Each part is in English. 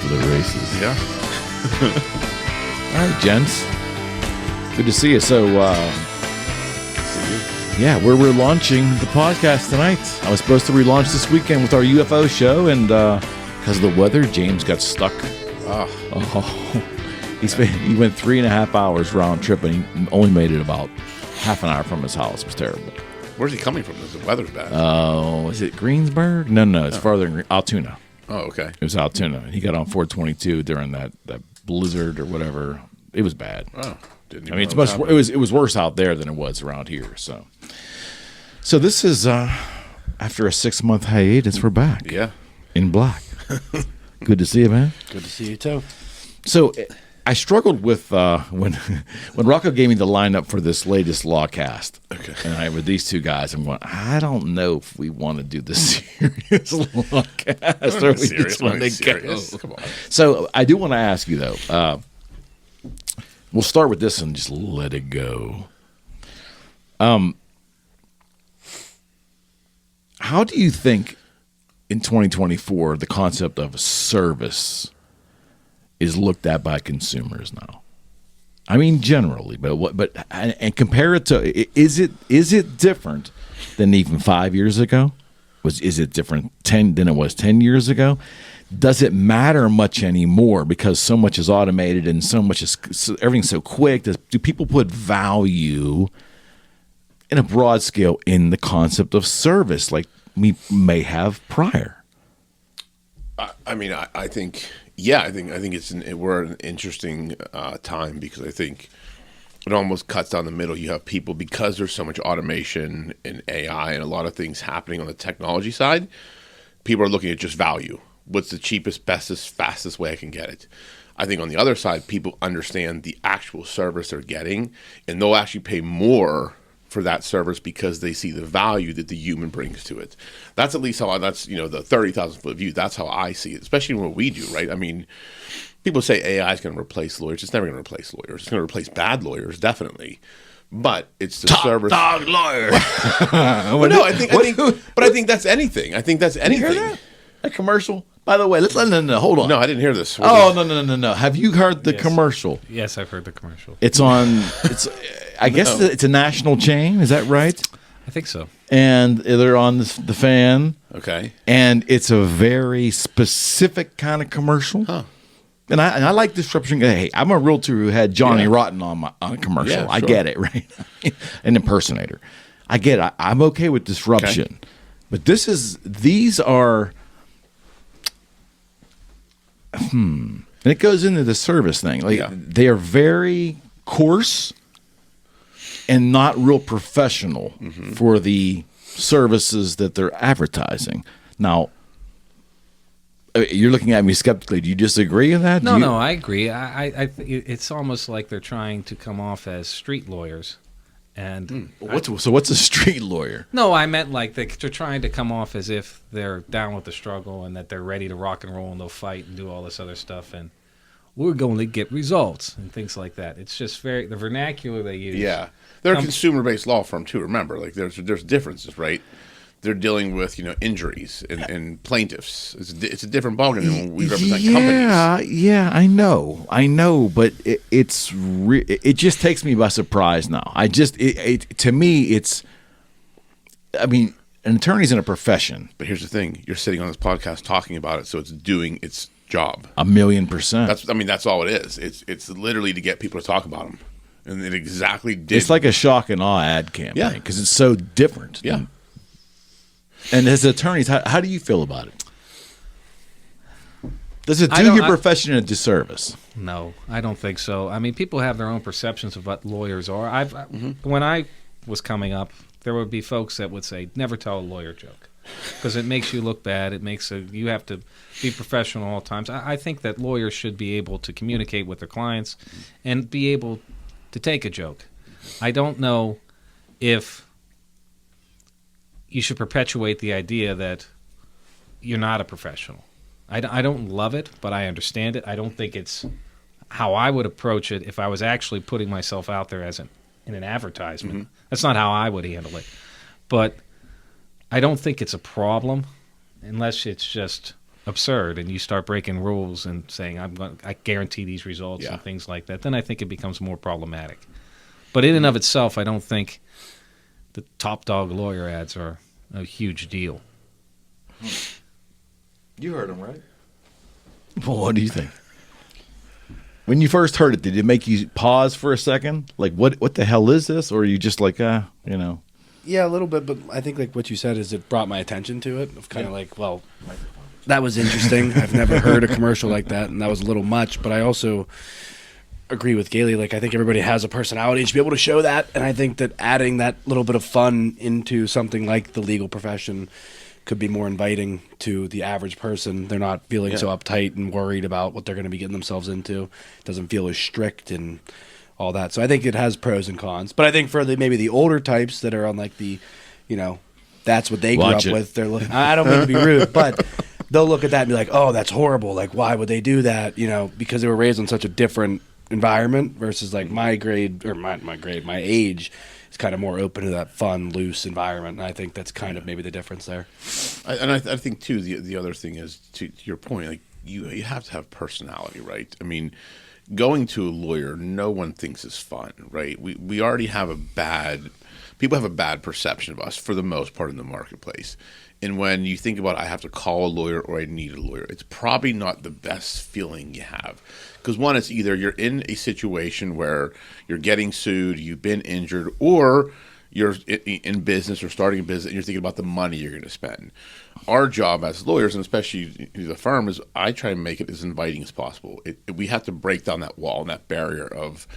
to the races. Yeah. All right, gents. Good to see you. So, yeah, we're launching the podcast tonight. I was supposed to relaunch this weekend with our UFO show, and because of the weather, James got stuck. He went 3.5 hours round trip, and he only made it about half an hour from his house. It was terrible. Where's he coming from? The weather's bad. Oh, is it Greensburg? No, it's farther than Altoona. Oh, okay. It was Altoona. He got on 422 during that blizzard or whatever. It was bad. Oh, didn't even I mean, know it was worse out there than it was around here. So this is after a 6-month hiatus, we're back. Yeah, in black. Good to see you, man. Good to see you too. So I struggled with when Rocco gave me the lineup for this latest Lawcast. Okay. And with these two guys, I'm going, I don't know if we want to do the serious Lawcast or we just want to go. Come on. So I do want to ask you, though. We'll start with this and just let it go. How do you think in 2024 the concept of service is looked at by consumers now? I mean, generally, but compare it to, is it different than even 5 years ago? Is it different than it was 10 years ago? Does it matter much anymore because so much is automated and everything's so quick? Do people put value in a broad scale in the concept of service like we may have prior? I think we're at an interesting time because I think it almost cuts down the middle. You have people, because there's so much automation and AI and a lot of things happening on the technology side, people are looking at just value. What's the cheapest, bestest, fastest way I can get it? I think on the other side, people understand the actual service they're getting, and they'll actually pay more for that service because they see the value that the human brings to it. That's at least how that's the 30,000-foot view. That's how I see it, especially in what we do, right? I mean, people say AI is going to replace lawyers. It's never going to replace lawyers. It's going to replace bad lawyers, definitely. But it's the service. Top dog lawyer. Well, no, I think that's anything. I think that's anything. You hear that commercial? By the way, no, hold on. No, I didn't hear this. No. Have you heard the commercial? Yes, I've heard the commercial. It's on. I guess it's a national chain. Is that right? I think so. And they're on the fan. Okay. And it's a very specific kind of commercial. Huh. And I like disruption. Hey, I'm a realtor who had Johnny Rotten on a commercial. Yeah, sure. I get it, right? An impersonator. I get it. I'm okay with disruption. Okay. But these are. And it goes into the service thing. They are very coarse and not real professional for the services that they're advertising. Now, you're looking at me skeptically. Do you disagree with that? No, I agree. It's almost like they're trying to come off as street lawyers. And what's a street lawyer? No, I meant like they're trying to come off as if they're down with the struggle and that they're ready to rock and roll and they'll fight and do all this other stuff and we're going to get results and things like that. It's just the vernacular they use. Yeah, they're a consumer-based law firm too. Remember, there's differences, right? They're dealing with injuries and plaintiffs. It's a different ballgame than when we represent companies. Yeah, I know, but it just takes me by surprise now. To me, it's. I mean, an attorney's in a profession. But here's the thing: you're sitting on this podcast talking about it, so it's doing its job. 1,000,000%. That's all it is. It's literally to get people to talk about them, and it exactly did. It's like a shock and awe ad campaign because it's so different. Yeah. And as attorneys, how do you feel about it? Does it do your profession a disservice? No, I don't think so. I mean, people have their own perceptions of what lawyers are. When I was coming up, there would be folks that would say, never tell a lawyer joke because it makes you look bad. You have to be professional all times. I think that lawyers should be able to communicate with their clients and be able to take a joke. I don't know if you should perpetuate the idea that you're not a professional. I don't love it, but I understand it. I don't think it's how I would approach it if I was actually putting myself out there in an advertisement. Mm-hmm. That's not how I would handle it. But I don't think it's a problem unless it's just absurd, and you start breaking rules and saying I guarantee these results and things like that, then I think it becomes more problematic. But in and of itself, I don't think the top dog lawyer ads are a huge deal. You heard him, right? Well, what do you think? When you first heard it, did it make you pause for a second? Like, what the hell is this? Or are you just like, you know? Yeah, a little bit, but I think like what you said is it brought my attention to it. Of kind of like, well, that was interesting. I've never heard a commercial like that, and that was a little much. But I also agree with Gailey. Like, I think everybody has a personality and should be able to show that. And I think that adding that little bit of fun into something like the legal profession could be more inviting to the average person. They're not feeling so uptight and worried about what they're going to be getting themselves into. It doesn't feel as strict and all that. So I think it has pros and cons. But I think for maybe the older types that are on like the, you know, that's what they grew up with. They're looking. I don't mean to be rude, but they'll look at that and be like, "Oh, that's horrible. Like, why would they do that?" You know, because they were raised in such a different environment versus like my age. Kind of more open to that fun, loose environment, and I think that's kind of maybe the difference there. I think too the other thing is to your point, like you have to have personality, right? I mean, going to a lawyer, no one thinks is fun, right? We already have people have a bad perception of us for the most part in the marketplace. And when you think about I have to call a lawyer or I need a lawyer, it's probably not the best feeling you have. Because one, it's either you're in a situation where you're getting sued, you've been injured, or you're in business or starting a business and you're thinking about the money you're going to spend. Our job as lawyers, and especially the firm, is I try and make it as inviting as possible. We have to break down that wall and that barrier of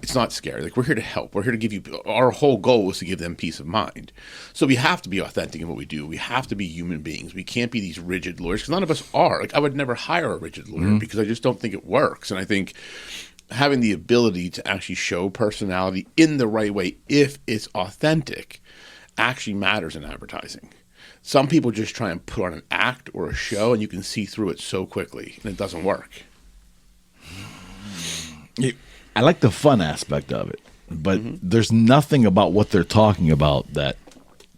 it's not scary. Like, we're here to help. We're here to give you – our whole goal is to give them peace of mind. So we have to be authentic in what we do. We have to be human beings. We can't be these rigid lawyers because none of us are. Like, I would never hire a rigid lawyer because I just don't think it works. And I think having the ability to actually show personality in the right way, if it's authentic, actually matters in advertising. Some people just try and put on an act or a show, and you can see through it so quickly, and it doesn't work. I like the fun aspect of it, but there's nothing about what they're talking about that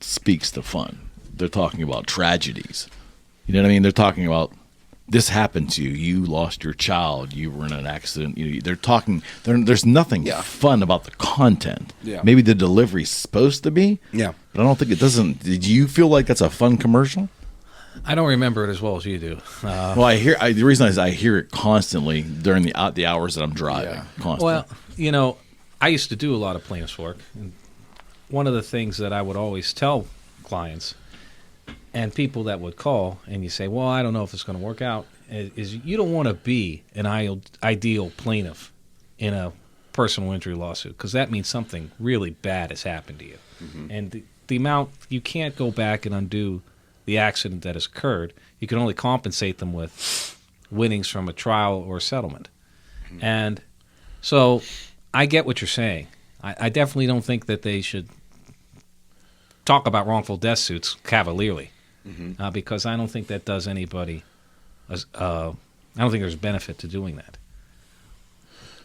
speaks to fun. They're talking about tragedies. You know what I mean? They're talking about this happened to you. You lost your child. You were in an accident. They're talking. There's nothing fun about the content. Yeah. Maybe the delivery's supposed to be. Yeah. But I don't think it doesn't. Did you feel like that's a fun commercial? I don't remember it as well as you do. Well, the reason is I hear it constantly during the hours that I'm driving. Constantly. Well, you know, I used to do a lot of plaintiff's work, and one of the things that I would always tell clients and people that would call and you say, well, I don't know if it's going to work out, is you don't want to be an ideal plaintiff in a personal injury lawsuit, because that means something really bad has happened to you. And the amount, you can't go back and undo the accident that has occurred. You can only compensate them with winnings from a trial or a settlement. And so I get what you're saying. I definitely don't think that they should talk about wrongful death suits cavalierly, because I don't think that does anybody. I don't think there's benefit to doing that.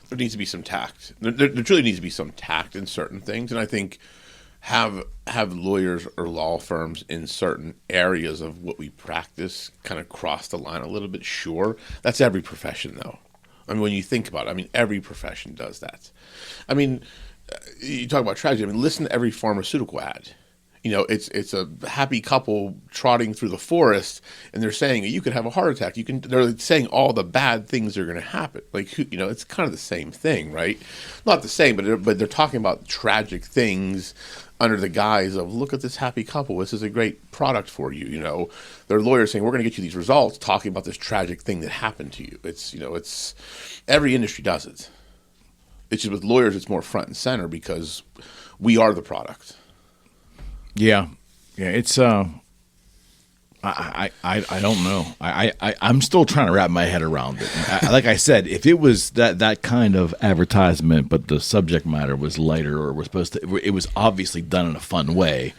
There needs to be some tact. There truly needs to be some tact in certain things, and I think have lawyers or law firms in certain areas of what we practice kind of cross the line a little bit. Sure, that's every profession, though. I mean, when you think about it, I mean, every profession does that. I mean, you talk about tragedy. I mean, listen to every pharmaceutical ad. You know, it's a happy couple trotting through the forest, and they're saying you could have a heart attack. They're saying all the bad things are going to happen. Like, you know, it's kind of the same thing, right? Not the same, but they're talking about tragic things under the guise of, look at this happy couple. This is a great product for you. You know, their lawyers saying, we're going to get you these results, talking about this tragic thing that happened to you. It's, you know, it's every industry does it. It's just with lawyers, it's more front and center because we are the product. Yeah. It's I don't know. I'm still trying to wrap my head around it. Like I said, if it was that kind of advertisement, but the subject matter was lighter or was supposed to, it was obviously done in a fun way,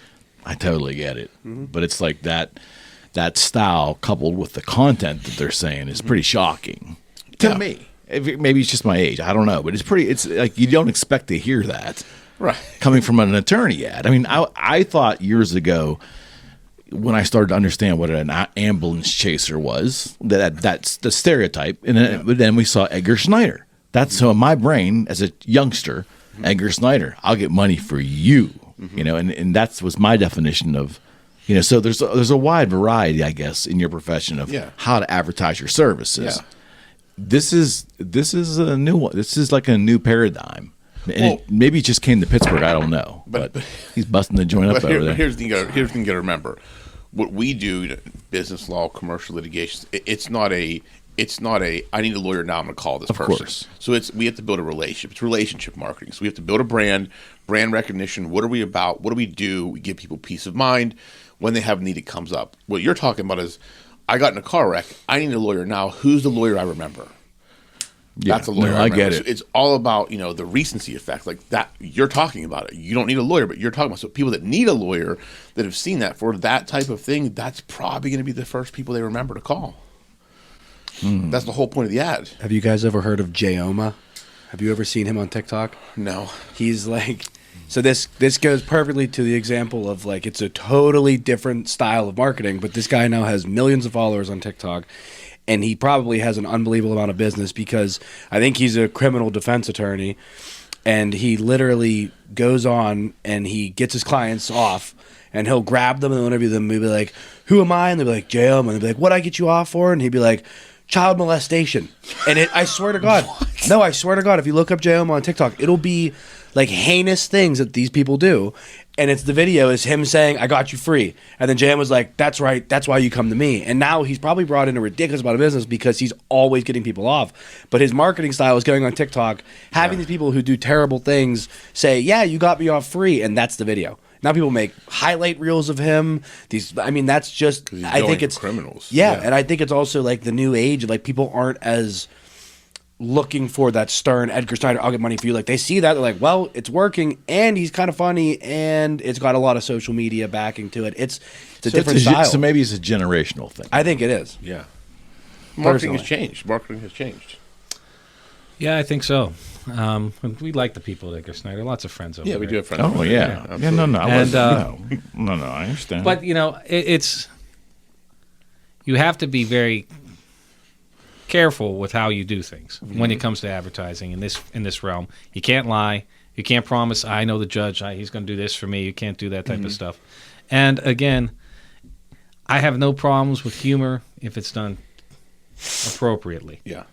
I totally get it. But it's like that style coupled with the content that they're saying is pretty shocking to me. Maybe it's just my age. I don't know, but it's like you don't expect to hear that. Right. Coming from an attorney ad. I mean, I thought years ago when I started to understand what an ambulance chaser was, that's the stereotype. And then we saw Edgar Snyder. That's so in my brain as a youngster, Edgar Snyder, I'll get money for you. And that was my definition of, so there's a wide variety, I guess, in your profession of how to advertise your services. Yeah. This is a new one. This is like a new paradigm. And maybe it just came to Pittsburgh. I don't know. But he's busting the joint up over there. Here's the thing you got to remember. What we do, business law, commercial litigation, it's not a I need a lawyer now, I'm going to call this person. Of course. So we have to build a relationship. It's relationship marketing. So we have to build a brand recognition. What are we about? What do we do? We give people peace of mind when they have a need that comes up. What you're talking about is, I got in a car wreck. I need a lawyer now. Who's the lawyer I remember? Yeah, that's a lawyer. I get it. So it's all about the recency effect, like that. You're talking about it. You don't need a lawyer, but you're talking about. So people that need a lawyer that have seen that for that type of thing, that's probably going to be the first people they remember to call. That's the whole point of the ad. Have you guys ever heard of Jayoma? Have you ever seen him on TikTok? No. He's like, so this goes perfectly to the example of like, it's a totally different style of marketing, but this guy now has millions of followers on TikTok, and he probably has an unbelievable amount of business because I think he's a criminal defense attorney, and he literally goes on and he gets his clients off, and he'll grab them and interview them and be like, who am I? And they'll be like, Jayoma. And they'll be like, what'd I get you off for? And he'd be like, child molestation. And I swear to God, I swear to God, if you look up Jayoma on TikTok, it'll be like heinous things that these people do. And the video is him saying, I got you free. And then Jayoma was like, that's right, that's why you come to me. And now he's probably brought in a ridiculous amount of business because he's always getting people off. But his marketing style is going on TikTok, having these people who do terrible things say, yeah, you got me off free. And that's the video. Now people make highlight reels of him. That's just, I think it's criminals. Yeah, and I think it's also like the new age. Like people aren't as looking for that stern Edgar Snyder, I'll get money for you. Like they see that, they're like, well, it's working, and he's kind of funny, and it's got a lot of social media backing to it. It's a different style. So maybe it's a generational thing. I think it is. Yeah. Marketing has changed. Yeah, I think so. We like the people at Edgar Snyder. Lots of friends over there. Yeah, we do have friends. Oh, yeah. Yeah, no, I understand. But, it's you have to be very careful with how you do things when it comes to advertising in this realm. You can't lie. You can't promise, I know the judge, he's going to do this for me. You can't do that type of stuff. And, again, I have no problems with humor if it's done appropriately. Yeah.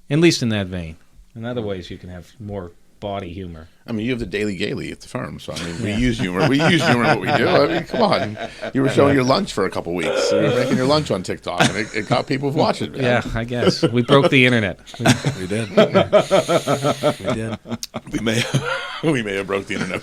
At least in that vein. In other ways, you can have more body humor. I mean, you have the Daily Gailey at the firm, so I mean, we use humor. We use humor in what we do. I mean, come on. You were showing your lunch for a couple weeks. You were making your lunch on TikTok, and it got people watching. Man. Yeah, I guess we broke the internet. We did. We may have broke the internet.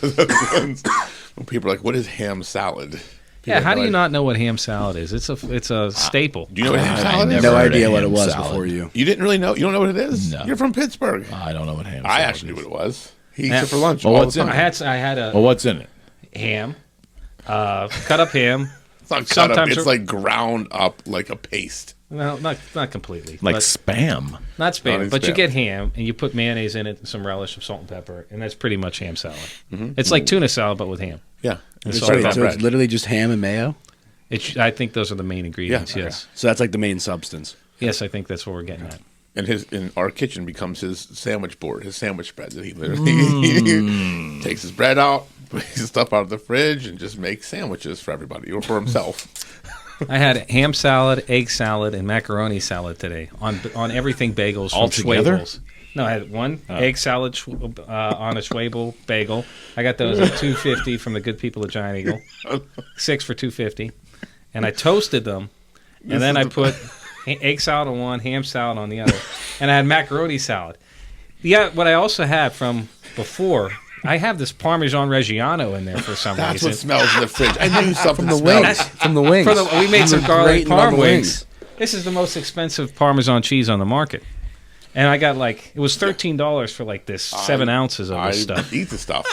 When people are like, "What is ham salad?" Yeah, how do you not know what ham salad is? It's a staple. Do you know what ham salad is? No idea what it was before you. You didn't really know? You don't know what it is? No. You're from Pittsburgh. I don't know what ham salad I actually knew what it was. He eats Yeah. it for lunch Well, all the what's in time. it? I had a Well, what's in it? ham, cut up ham. It's not cut up. Sometimes It's like ground up like a paste. No, not completely. Like but spam. not spam, Not but you spam. get ham and you put mayonnaise in it and some relish, some salt and pepper, and that's pretty much ham salad. It's like tuna salad but with ham. Yeah. It's It's all right about on So bread. it's literally just ham and mayo? I think those are the main ingredients. Yeah. Yes, So that's like the main substance. yes, I think that's what we're getting at. And our kitchen becomes his sandwich board, his sandwich spread that he literally takes his bread out, brings his stuff out of the fridge, and just makes sandwiches for everybody or for himself. I had ham salad, egg salad, and macaroni salad today on everything bagels All from together? Schwabel's. No, I had one egg salad on a Schwabel bagel. I got those at $2.50 from the good people at Giant Eagle. 6 for $2.50, and I toasted them, and then I put egg salad on one, ham salad on the other, and I had macaroni salad. Yeah, what I also had from before, I have this Parmesan Reggiano in there for some That's reason. what smells in the fridge. I knew something From the smelled. wings. From the wings. We made some garlic Grating on parm the wings. This is the most expensive Parmesan cheese on the market. And I got it was $13 for this 7 ounces of this stuff. Eat the stuff.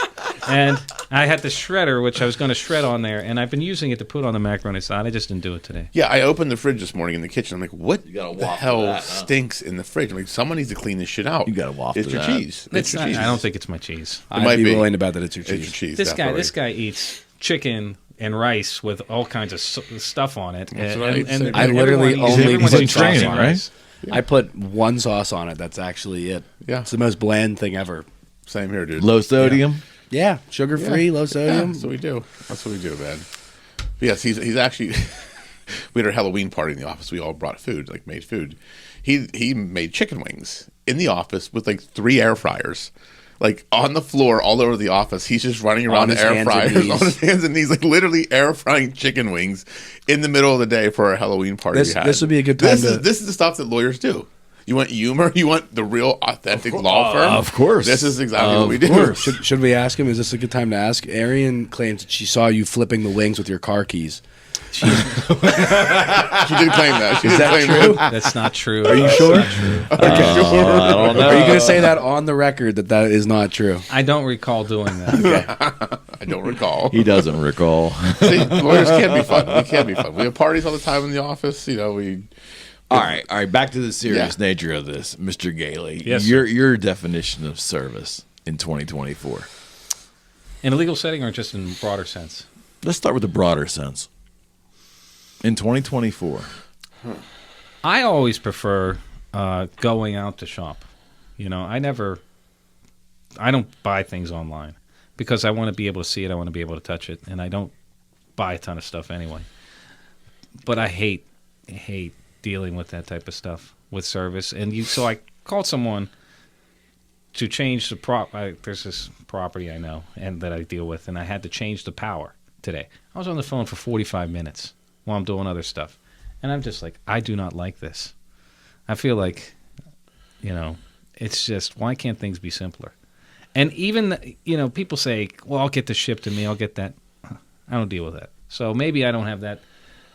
And I had the shredder, which I was going to shred on there, and I've been using it to put on the macaroni salad. I just didn't do it today. Yeah, I opened the fridge this morning in the kitchen. I'm like, what gotta the waft hell to that, huh? stinks in the fridge? I'm like, someone needs to clean this shit out. You gotta waft It's to your that. cheese. It's your not, cheese. I don't think it's my cheese. It might I'd be be. willing to bet that it's your It's your cheese. cheese. This definitely. guy eats chicken and rice with all kinds of stuff on it. That's And, what I eat and the same. I literally everyone- only everyone's put eating sauce training, on right? rice. I put one sauce on it. That's actually it. Yeah. It's the most bland thing ever. Same here, dude. Low sodium. Yeah, sugar free, low Yeah, sodium. that's what we do. That's what we do, man. But yes, he's actually. We had our Halloween party in the office. We all brought food, like made food. He made chicken wings in the office with like 3 air fryers, like on the floor all over the office. He's just running around the his air hands and fryers knees. on his hands and knees, like literally air frying chicken wings in the middle of the day for our Halloween party. This- we had. this would be a good time This to- is the stuff that lawyers do. You want humor? You want the real authentic law firm? of course. This is exactly what we do. course. Should we ask him? Is this a good time to ask? Arian claims that she saw you flipping the wings with your car keys. She did claim that. She did that claim true? that. That's not true. Are you sure? I don't know. Are you going to say that on the record that is not true? I don't recall doing that. I don't recall. He doesn't recall. See, lawyers can be fun. We can be fun. We have parties all the time in the office. You know, we. All right. Back to the serious Yeah. nature of this, Mr. Gailey. Yes, your definition of service in 2024. In a legal setting or just in broader sense? Let's start with the broader sense. In 2024, I always prefer going out to shop. You know, I don't buy things online because I want to be able to see it. I want to be able to touch it, and I don't buy a ton of stuff anyway. But I hate dealing with that type of stuff with service. And so I called someone to change the there's this property I know and that I deal with, and I had to change the power today. I was on the phone for 45 minutes while I'm doing other stuff. And I'm just like, I do not like this. I feel like, you know, it's just, why can't things be simpler? And even, you know, people say, well, I'll get this shipped to me. I'll get that. I don't deal with that. So maybe I don't have that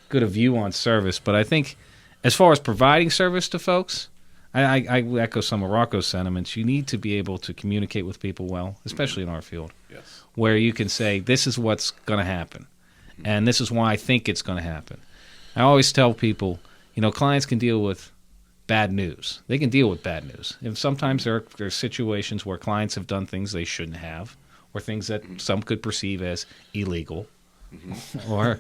good a view on service. But I think as far as providing service to folks, I echo some of Rocco's sentiments. You need to be able to communicate with people well, especially in our field, Yes. where you can say, this is what's going to happen. And this is why I think it's going to happen. I always tell people, you know, clients can deal with bad news. They can deal with bad news. And sometimes there are situations where clients have done things they shouldn't have, or things that some could perceive as illegal, or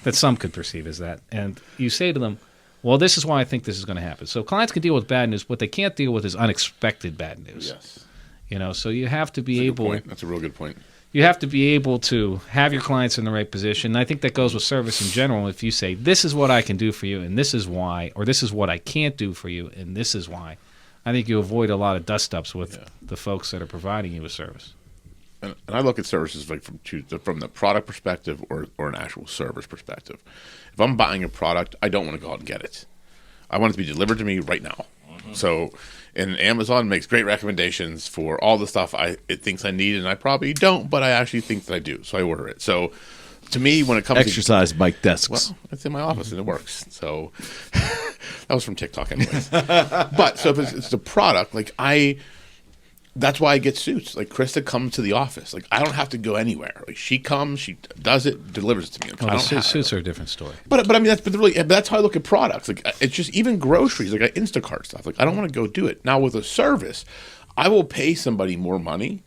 that some could perceive as that. And you say to them, well, this is why I think this is going to happen. So clients can deal with bad news. What they can't deal with is unexpected bad news. Yes. You know, so you have to be That's a good able. point. That's a real good point. You have to be able to have your clients in the right position. And I think that goes with service in general. If you say, this is what I can do for you, and this is why, or this is what I can't do for you, and this is why, I think you avoid a lot of dust-ups with the folks that are providing you a service. And I look at services like from the product perspective or an actual service perspective. If I'm buying a product, I don't want to go out and get it. I want it to be delivered to me right now. So, and Amazon makes great recommendations for all the stuff it thinks I need, and I probably don't, but I actually think that I do, so I order it. So, to me, when it comes exercise bike desks. well, it's in my office and it works. So, that was from TikTok, anyways. But so if it's the product, like that's why I get suits. Like Krista comes to the office. Like I don't have to go anywhere. Like she comes, she does it, delivers it to me. Like, I Well, don't the have- suits are a different story. But I mean that's how I look at products. Like it's just even groceries, like Instacart stuff. Like I don't want to go do it. Now with a service, I will pay somebody more money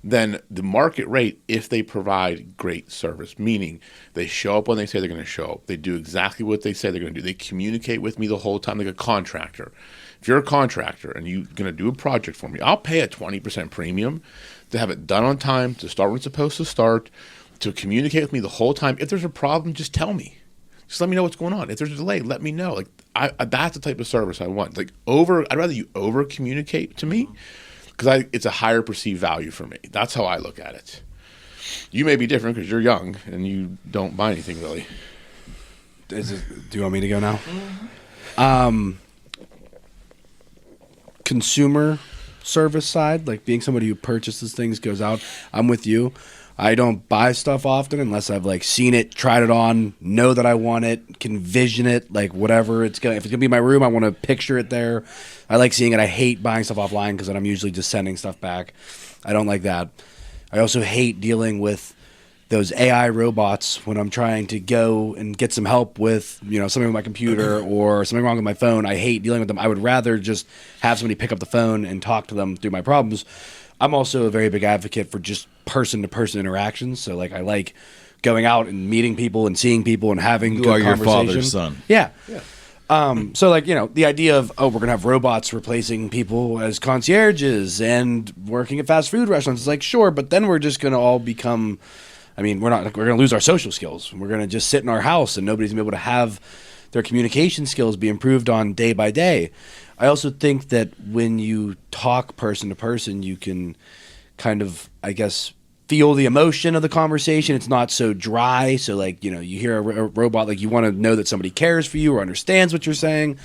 than the market rate if they provide great service. Meaning they show up when they say they're going to show up. They do exactly what they say they're going to do. They communicate with me the whole time like a contractor. If you're a contractor and you're going to do a project for me, I'll pay a 20% premium to have it done on time, to start when it's supposed to start, to communicate with me the whole time. If there's a problem, just tell me. Just let me know what's going on. If there's a delay, let me know. Like that's the type of service I want. Like I'd rather you over communicate to me because it's a higher perceived value for me. That's how I look at it. You may be different because you're young and you don't buy anything really. Do you want me to go now? Consumer service side, like being somebody who purchases things, goes out, I'm with you. I don't buy stuff often unless I've like seen it, tried it on, know that I want it, can vision it, like whatever if it's gonna be in my room, I want to picture it there. I like seeing it. I hate buying stuff offline because then I'm usually just sending stuff back. I don't like that. I also hate dealing with those AI robots when I'm trying to go and get some help with, something with my computer or something wrong with my phone. I hate dealing with them. I would rather just have somebody pick up the phone and talk to them through my problems. I'm also a very big advocate for just person-to-person interactions. So, like, I like going out and meeting people and seeing people and having You good are your conversation. father's son. Yeah. So like, the idea of, we're going to have robots replacing people as concierges and working at fast food restaurants. It's like, sure, but then we're just going to all become, we're going to lose our social skills. We're going to just sit in our house and nobody's going to be able to have their communication skills be improved on day by day. I also think that when you talk person to person, you can kind of, I guess, feel the emotion of the conversation. It's not so dry. So like, you hear a robot, like you want to know that somebody cares for you or understands what you're saying.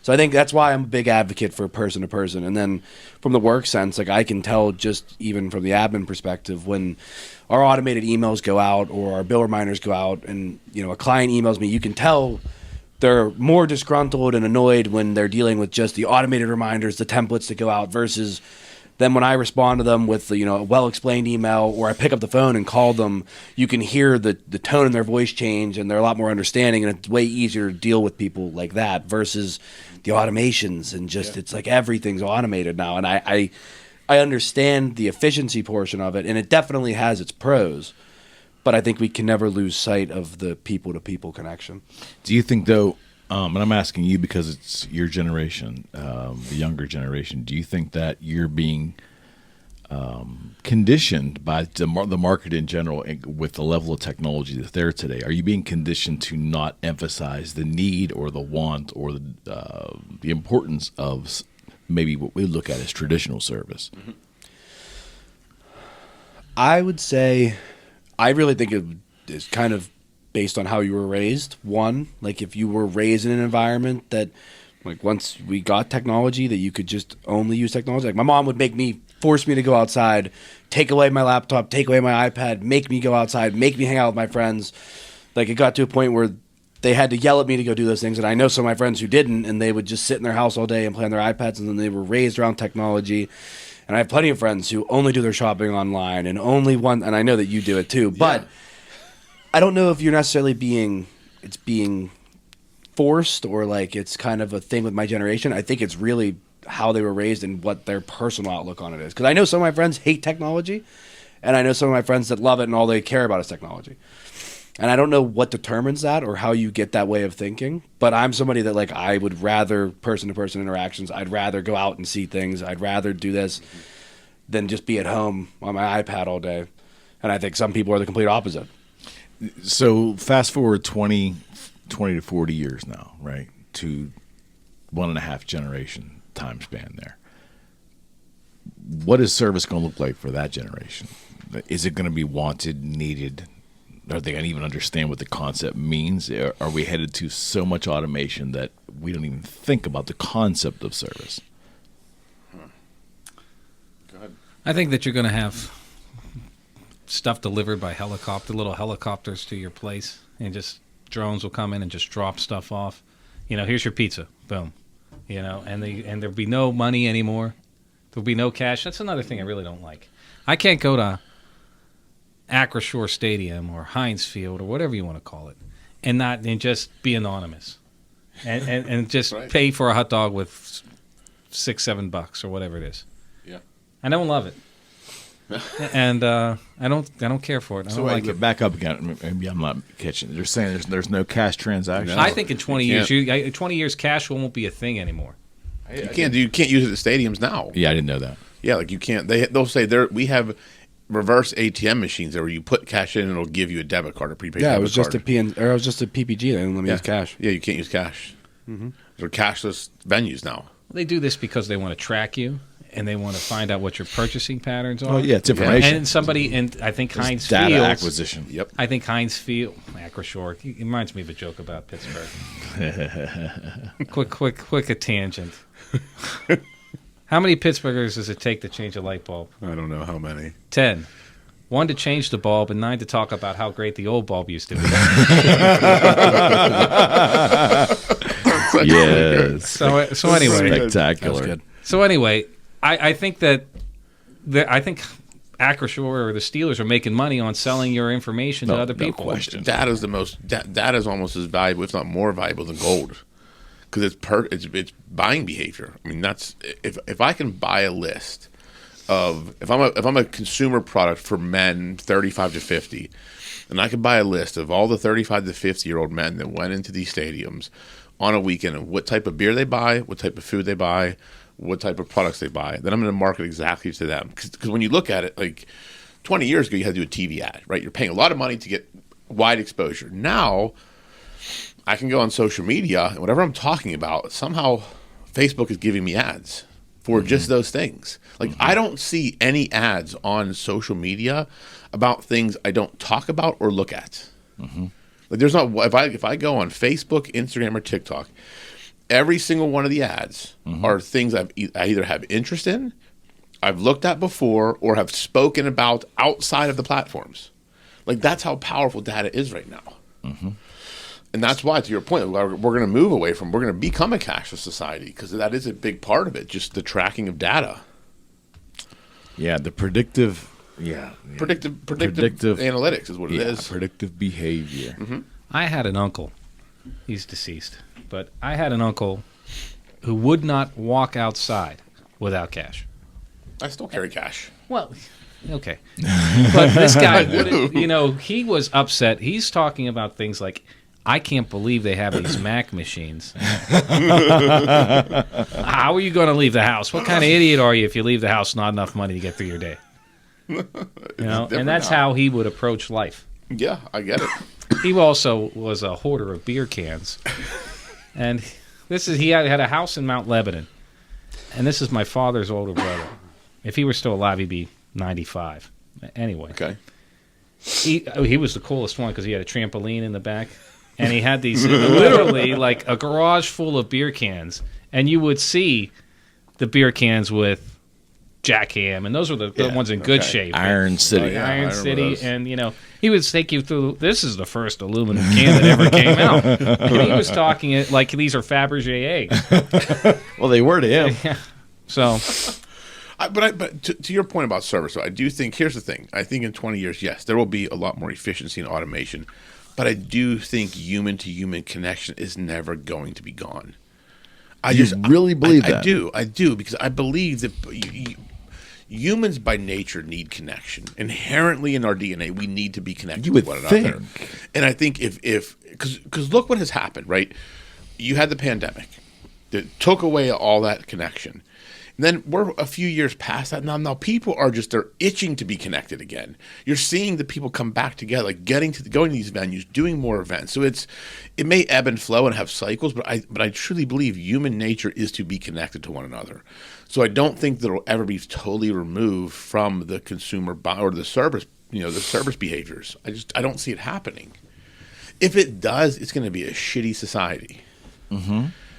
So I think that's why I'm a big advocate for person to person. And then from the work sense, like I can tell just even from the admin perspective, when our automated emails go out or our bill reminders go out and, a client emails me, you can tell they're more disgruntled and annoyed when they're dealing with just the automated reminders, the templates that go out versus then when I respond to them with a well-explained email or I pick up the phone and call them, you can hear the tone in their voice change and they're a lot more understanding, and it's way easier to deal with people like that versus the automations and just it's like everything's automated now. And I understand the efficiency portion of it, and it definitely has its pros, but I think we can never lose sight of the people-to-people connection. Do you think, though, and I'm asking you because it's your generation, the younger generation, do you think that you're being conditioned by the market in general with the level of technology that's there today? Are you being conditioned to not emphasize the need or the want or the importance of maybe what we look at as traditional service? Mm-hmm. I would say I really think it is kind of based on how you were raised. One, like if you were raised in an environment that, like once we got technology, that you could just only use technology. Like my mom would force me to go outside, take away my laptop, take away my iPad, make me go outside, make me hang out with my friends. Like it got to a point where they had to yell at me to go do those things. And I know some of my friends who didn't, and they would just sit in their house all day and play on their iPads, and then they were raised around technology. And I have plenty of friends who only do their shopping online and and I know that you do it too, but I don't know if you're necessarily being forced or like it's kind of a thing with my generation. I think it's really how they were raised and what their personal outlook on it is. Because I know some of my friends hate technology, and I know some of my friends that love it and all they care about is technology. And I don't know what determines that or how you get that way of thinking, but I'm somebody that like I would rather person-to-person interactions. I'd rather go out and see things. I'd rather do this than just be at home on my iPad all day. And I think some people are the complete opposite. So fast forward 20 to 40 years now, right, to 1.5 generation time span there. What is service going to look like for that generation? Is it going to be wanted, needed? Are they going to even understand what the concept means? Are we headed to so much automation that we don't even think about the concept of service? Go ahead. I think that you're going to have stuff delivered by little helicopters to your place, and just drones will come in and just drop stuff off. Here's your pizza. Boom. And there'll be no money anymore. There'll be no cash. That's another thing I really don't like. I can't go to Acrisure Stadium or Heinz Field or whatever you want to call it, and just be anonymous, and just right. pay for a hot dog with $6-7 or whatever it is. Yeah, I don't love it, and I don't care for it. I don't like it. Back up again. Maybe I'm not catching. They're saying there's no cash transactions. No. I think in 20 years, 20 years, cash won't be a thing anymore. You can't use it at stadiums now. Yeah, I didn't know that. Yeah, like you can't. They'll say we have reverse ATM machines there where you put cash in and it'll give you a debit card, a prepaid debit card. Yeah, it was just a PPG. They didn't let me use cash. Yeah, you can't use cash. Mm-hmm. They're cashless venues now. They do this because they want to track you and they want to find out what your purchasing patterns are. Oh yeah, it's information. And I think Heinz data Fields, acquisition. Yep. I think Heinz Field, Acrisure. It reminds me of a joke about Pittsburgh. quick a tangent. How many Pittsburghers does it take to change a light bulb? I don't know how many. 10. 1 to change the bulb, and 9 to talk about how great the old bulb used to be. Yes. So anyway, Spectacular. So anyway, I think that Acrisure or the Steelers are making money on selling your information to other people. No question. Data is almost as valuable, if not more valuable, than gold, because it's buying behavior. I mean, that's if I can buy a list of if I'm a consumer product for men 35 to 50, and I could buy a list of all the 35 to 50-year-old men that went into these stadiums on a weekend and what type of beer they buy, what type of food they buy, what type of products they buy, then I'm going to market exactly to them. Because when you look at it, like 20 years ago, you had to do a TV ad, right? You're paying a lot of money to get wide exposure. Now, I can go on social media, and whatever I'm talking about, somehow Facebook is giving me ads for just those things. Like, I don't see any ads on social media about things I don't talk about or look at. Like, there's not, if I go on Facebook, Instagram, or TikTok, every single one of the ads are things I either have interest in, I've looked at before, or have spoken about outside of the platforms. Like, that's how powerful data is right now. And that's why, to your point, we're going to move away from, we're going to become a cashless society, because that is a big part of it, just the tracking of data. Yeah, the predictive analytics is what it is. Predictive behavior. I had an uncle. He's deceased. But I had an uncle who would not walk outside without cash. I still carry cash. Well, okay. But this guy, he was upset. He's talking about things like, I can't believe they have these Mac machines. How are you going to leave the house? What kind of idiot are you if you leave the house not enough money to get through your day? And that's how he would approach life. Yeah, I get it. He also was a hoarder of beer cans. And he had a house in Mount Lebanon. And this is my father's older brother. If he were still alive, he'd be 95. Anyway. Okay. He was the coolest one because he had a trampoline in the back. And he had these, literally, like a garage full of beer cans. And you would see the beer cans with Jack Ham. And those were the ones in good shape. Iron City. Iron City. And, he would take you through, this is the first aluminum can that ever came out. And he was talking it like these are Fabergé eggs. Well, they were to him. Yeah. So... But to your point about service, so I do think, here's the thing. I think in 20 years, yes, there will be a lot more efficiency and automation. But I do think human-to-human connection is never going to be gone. I really believe that? I do, because I believe that humans by nature need connection. Inherently in our DNA, we need to be connected with one another. And I think because look what has happened, right? You had the pandemic that took away all that connection. And then we're a few years past that. Now people are they're itching to be connected again. You're seeing the people come back together, like going to these venues, doing more events. So it may ebb and flow and have cycles, but I truly believe human nature is to be connected to one another. So I don't think that it'll ever be totally removed from the consumer or the service, the service behaviors. I don't see it happening. If it does, it's going to be a shitty society.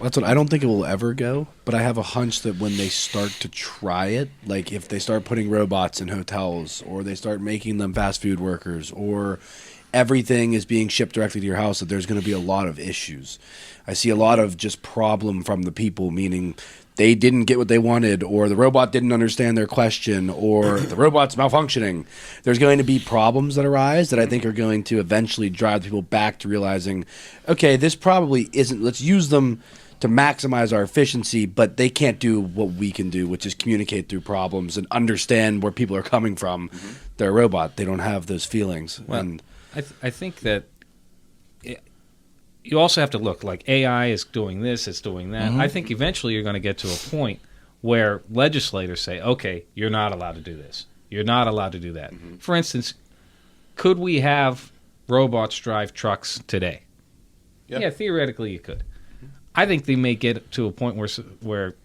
That's what I don't think it will ever go, but I have a hunch that when they start to try it, like if they start putting robots in hotels, or they start making them fast food workers, or everything is being shipped directly to your house, that there's going to be a lot of issues. I see a lot of just problem from the people, meaning they didn't get what they wanted, or the robot didn't understand their question, or the robot's malfunctioning. There's going to be problems that arise that I think are going to eventually drive people back to realizing, okay, this probably isn't, let's use them to maximize our efficiency, but they can't do what we can do, which is communicate through problems and understand where people are coming from. They're a robot. They don't have those feelings. Well, and I think that you also have to look, like AI is doing this, it's doing that. I think eventually you're going to get to a point where legislators say, okay, you're not allowed to do this. You're not allowed to do that. For instance, could we have robots drive trucks today? Yep. Yeah, theoretically you could. I think they may get to a point where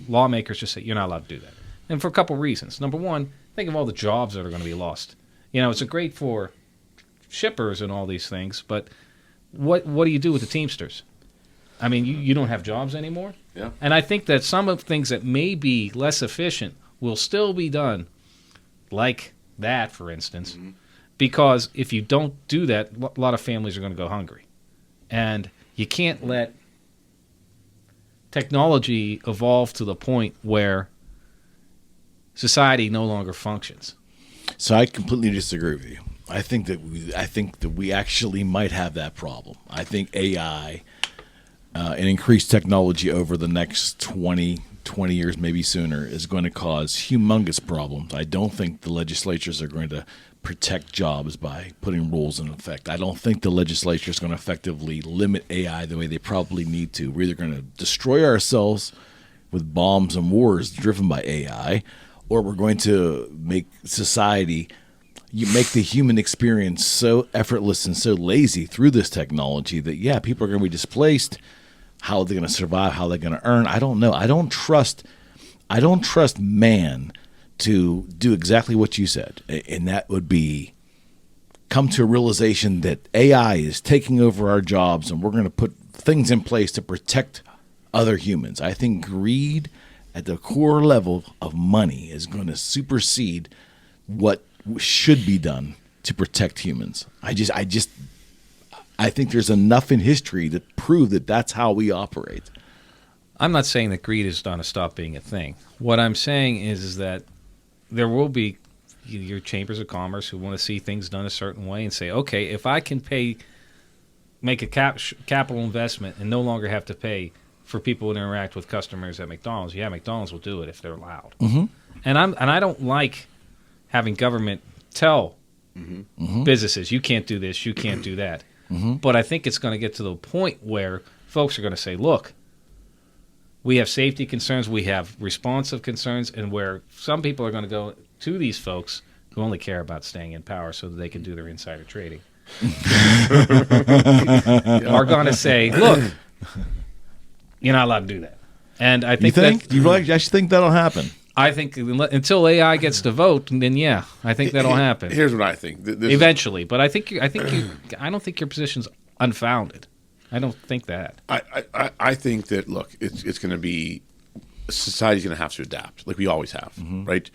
lawmakers just say, you're not allowed to do that. And for a couple reasons. Number one, think of all the jobs that are going to be lost. It's great for shippers and all these things, but what do you do with the Teamsters? I mean, you don't have jobs anymore? Yeah. And I think that some of the things that may be less efficient will still be done, like that, for instance, because if you don't do that, a lot of families are going to go hungry. And you can't let technology evolve to the point where society no longer functions. So I completely disagree with you. I think that we actually might have that problem. I think AI and increased technology over the next 20 20 years, maybe sooner, is going to cause humongous problems. I don't think the legislatures are going to protect jobs by putting rules in effect. I don't think the legislature is going to effectively limit AI the way they probably need to. We're either going to destroy ourselves with bombs and wars driven by AI, or we're going to make society, you make the human experience so effortless and so lazy through this technology that, yeah, people are going to be displaced. How are they going to survive? How are they going to earn? I don't know. I don't trust man to do exactly what you said, and that would be come to a realization that AI is taking over our jobs, and we're going to put things in place to protect other humans. I think greed at the core level of money is going to supersede what should be done to protect humans. I think there's enough in history to prove that that's how we operate. I'm not saying that greed is going to stop being a thing. What I'm saying is that there will be your chambers of commerce who want to see things done a certain way and say, okay, if I can make a capital investment and no longer have to pay for people to interact with customers at McDonald's, yeah, McDonald's will do it if they're allowed. Mm-hmm. And I don't like having government tell businesses, you can't do this, you can't do that. Mm-hmm. But I think it's going to get to the point where folks are going to say, look, we have safety concerns, we have responsive concerns, and where some people are going to go to these folks who only care about staying in power so that they can do their insider trading are going to say, look, you're not allowed to do that. And I think I should think that'll happen. I think until AI gets to vote, then yeah, I think that'll happen. Here's what I think. Eventually, but I don't think your position's unfounded. I don't think that. I think that, look, it's going to be, society's going to have to adapt, like we always have, right?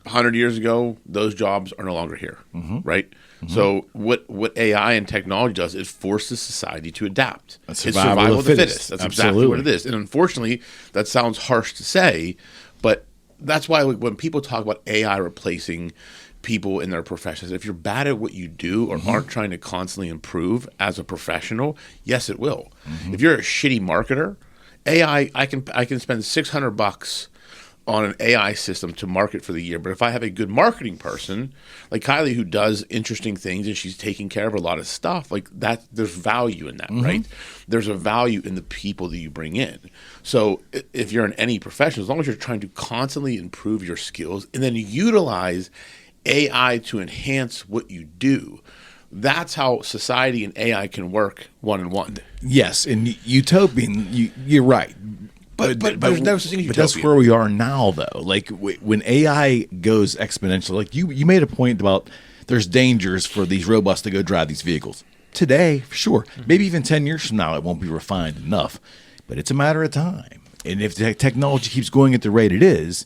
100 years ago, those jobs are no longer here, right? Mm-hmm. So what AI and technology does is forces society to adapt. It's survival of the fittest. That's Absolutely. Exactly what it is. And unfortunately, that sounds harsh to say, but that's why when people talk about AI replacing people in their professions, if you're bad at what you do or aren't trying to constantly improve as a professional, yes, it will. If you're a shitty marketer, AI, I can spend $600 on an AI system to market for the year. But if I have a good marketing person like Kylie, who does interesting things and she's taking care of a lot of stuff, like that, there's value in that, right? There's a value in the people that you bring in. So if you're in any profession, as long as you're trying to constantly improve your skills and then utilize AI to enhance what you do, that's how society and AI can work one-on-one. Yes, in utopian, you're right. But that's where we are now, though. Like when AI goes exponential, like you made a point about there's dangers for these robots to go drive these vehicles. Today, for sure. Maybe even 10 years from now, it won't be refined enough. But it's a matter of time. And if the technology keeps going at the rate it is,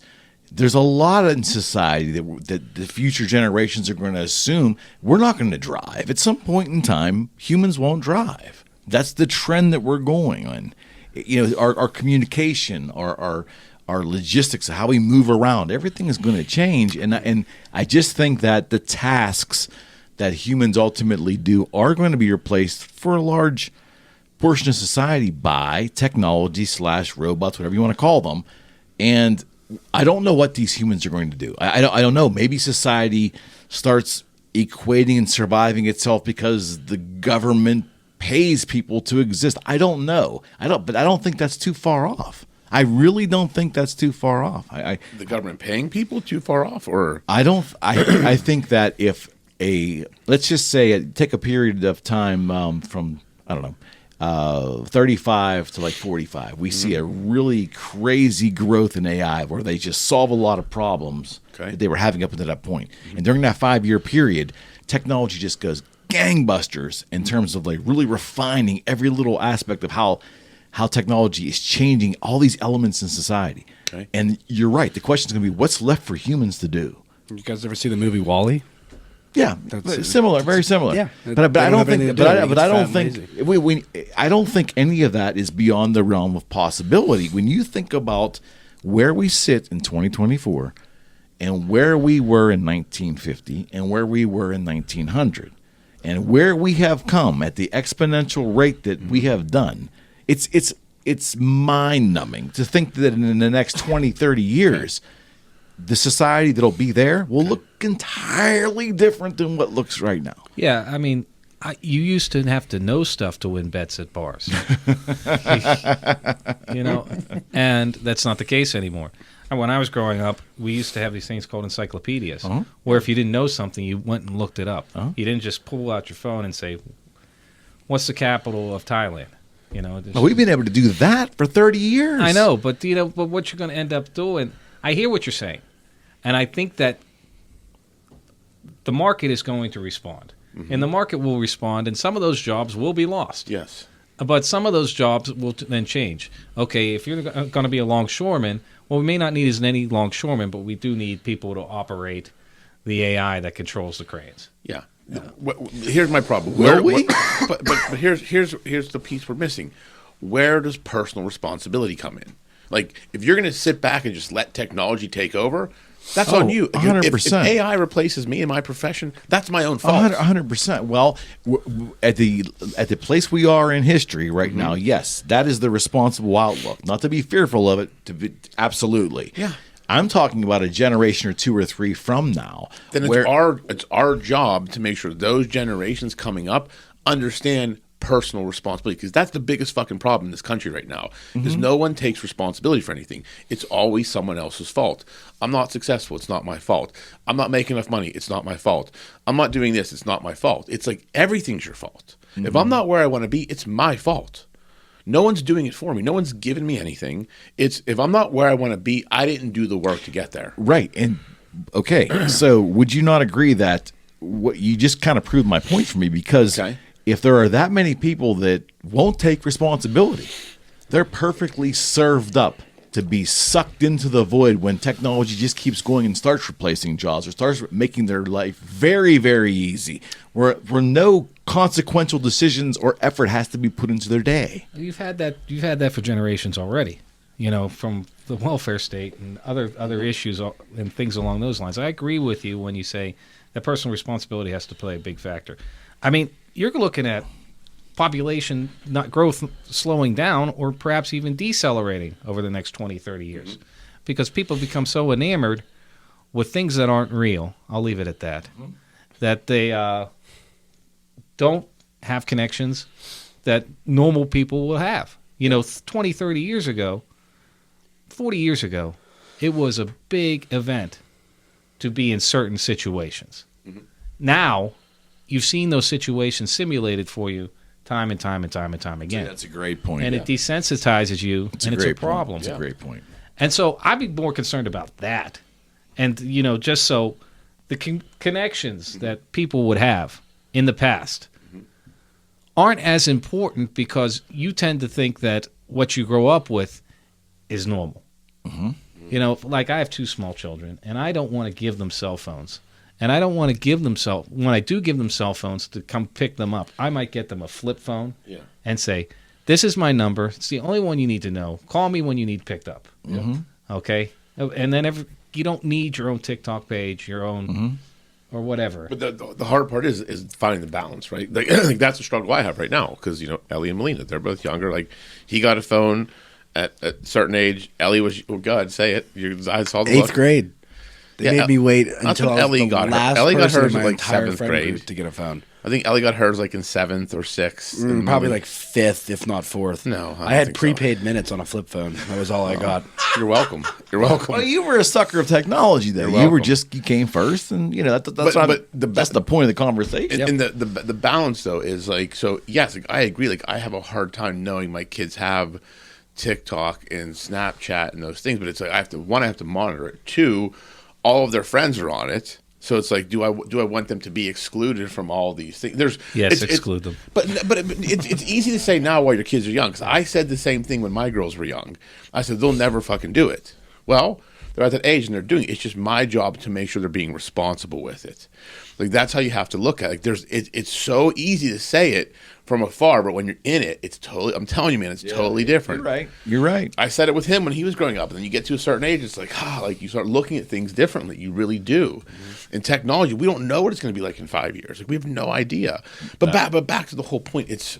there's a lot in society that the future generations are going to assume we're not going to drive. At some point in time, humans won't drive. That's the trend that we're going on. You know, our communication, our logistics, how we move around, everything is going to change. And I just think that the tasks that humans ultimately do are going to be replaced for a large portion of society by technology / robots, whatever you want to call them. And I don't know what these humans are going to do. I don't know. Maybe society starts equating and surviving itself because the government pays people to exist. I don't know. But I don't think that's too far off. I really don't think that's too far off. The government paying people too far off, or I don't. I think that if let's just say take a period of time from 35 to like 45, we see a really crazy growth in AI where they just solve a lot of problems that they were having up until that point. And during that 5-year period, technology just goes gangbusters in terms of like really refining every little aspect of how technology is changing all these elements in society. Okay. And you're right. The question is going to be, what's left for humans to do? You guys ever see the movie WALL-E? Yeah, similar, very similar. Yeah, but I don't think. I don't think any of that is beyond the realm of possibility. When you think about where we sit in 2024, and where we were in 1950, and where we were in 1900, and where we have come at the exponential rate that we have done, it's it's mind-numbing to think that in the next 20, 30 years, the society that'll be there will look entirely different than what looks right now. Yeah, I mean, you used to have to know stuff to win bets at bars. And that's not the case anymore. And when I was growing up, we used to have these things called encyclopedias, where if you didn't know something, you went and looked it up. You didn't just pull out your phone and say, what's the capital of Thailand? We've been able to do that for 30 years. I know, but but what you're going to end up doing, I hear what you're saying, and I think that the market is going to respond, and the market will respond, and some of those jobs will be lost. Yes. But some of those jobs will then change. Okay, if you're going to be a longshoreman, well, we may not need as many longshoremen, but we do need people to operate the AI that controls the cranes. Yeah. Here's my problem. Will we? But here's the piece we're missing. Where does personal responsibility come in? Like, if you're going to sit back and just let technology take over, that's on you. 100%. If AI replaces me in my profession, that's my own fault. 100%. Well, at the place we are in history right now, yes, that is the responsible outlook. Not to be fearful of it, absolutely. Yeah. I'm talking about a generation or 2 or 3 from now. Then it's our job to make sure those generations coming up understand personal responsibility, because that's the biggest fucking problem in this country right now. Is no one takes responsibility for anything. It's always someone else's fault. I'm not successful, it's not my fault. I'm not making enough money, it's not my fault. I'm not doing this, it's not my fault. It's like everything's your fault. If I'm not where I want to be, it's my fault. No one's doing it for me. No one's giving me anything. It's if I'm not where I want to be, I didn't do the work to get there. Right. And okay, so would you not agree that what you just kind of proved my point for me? Because if there are that many people that won't take responsibility, they're perfectly served up to be sucked into the void when technology just keeps going and starts replacing jobs or starts making their life very, very easy, where no consequential decisions or effort has to be put into their day. You've had that for generations already, from the welfare state and other issues and things along those lines. I agree with you when you say that personal responsibility has to play a big factor. I mean, you're looking at population not growth slowing down or perhaps even decelerating over the next 20, 30 years because people become so enamored with things that aren't real. I'll leave it at that. That they don't have connections that normal people will have. 20, 30 years ago, 40 years ago, it was a big event to be in certain situations. Now, you've seen those situations simulated for you time and time and time and time again. That's a great point. And it desensitizes you, and it's a problem. It's a great point. And so I'd be more concerned about that. And, just so the connections that people would have in the past aren't as important because you tend to think that what you grow up with is normal. Like I have 2 small children, and I don't want to give them cell phones. And I don't want to give them when I do give them cell phones to come pick them up, I might get them a flip phone and say, this is my number. It's the only one you need to know. Call me when you need picked up. Okay? And then you don't need your own TikTok page, your own or whatever. But the hard part is finding the balance, right? Like that's the struggle I have right now because, Ellie and Melina, they're both younger. Like he got a phone at a certain age. Ellie was, oh God, say it. I saw the 8th look. grade. They made me wait until I was Ellie the got last Ellie got person hers in my like entire 7th friend grade group to get a phone. I think Ellie got hers like in 7th or 6th. Probably like 5th, if not 4th. No, I had prepaid minutes on a flip phone. That was all I got. You're welcome. You're welcome. Well, you were a sucker of technology there. You came first, and that's the point of the conversation. And the balance though is like, so yes, like, I agree. Like I have a hard time knowing my kids have TikTok and Snapchat and those things, but it's like I have to monitor it. 2, all of their friends are on it. So it's like, do I want them to be excluded from all these things? Exclude them. But it's easy to say now while your kids are young, because I said the same thing when my girls were young. I said, they'll never fucking do it. Well, they're at that age and they're doing it. It's just my job to make sure they're being responsible with it. Like that's how you have to look at it. Like it's so easy to say it from afar, but when you're in it, it's totally, I'm telling you, man, it's totally different. You're right. I said it with him when he was growing up, and then you get to a certain age, it's like you start looking at things differently. You really do. In technology, we don't know what it's going to be like in 5 years. Like we have no idea. But back to the whole point, it's,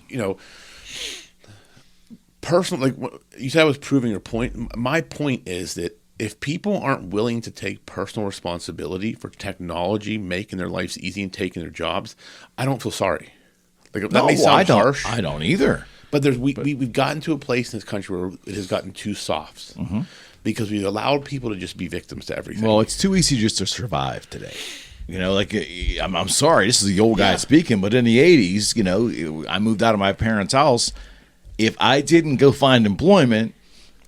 personal, like you said, I was proving your point. My point is that if people aren't willing to take personal responsibility for technology making their lives easy and taking their jobs, I don't feel sorry. Like that may sound harsh. I don't either. But we've gotten to a place in this country where it has gotten too soft because we've allowed people to just be victims to everything. Well, it's too easy just to survive today. You know, like I'm sorry, this is the old guy speaking, but in the 80s, you know, I moved out of my parents' house. If I didn't go find employment,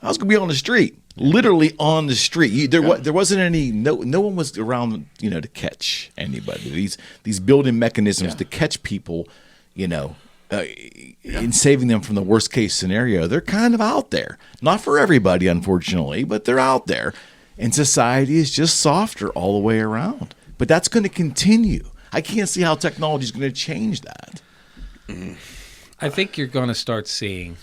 I was going to be on the street, literally on the street. There wasn't any, no one was around, you know, to catch anybody. These building mechanisms to catch people, you know, in saving them from the worst case scenario, they're kind of out there. Not for everybody, unfortunately, but they're out there. And society is just softer all the way around. But that's going to continue. I can't see how technology is going to change that. I think you're going to start seeing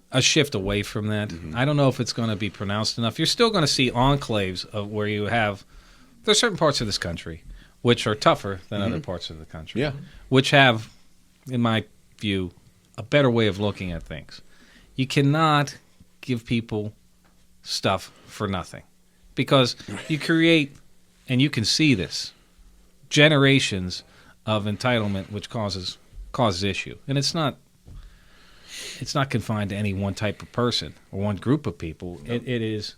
a shift away from that. I don't know if it's going to be pronounced enough. You're still going to see enclaves of where you have – there's certain parts of this country which are tougher than other parts of the country, which have, in my view, a better way of looking at things. You cannot give people stuff for nothing because you create – and you can see this, generations of entitlement, which causes issue. And it's not confined to any one type of person or one group of people. No. It is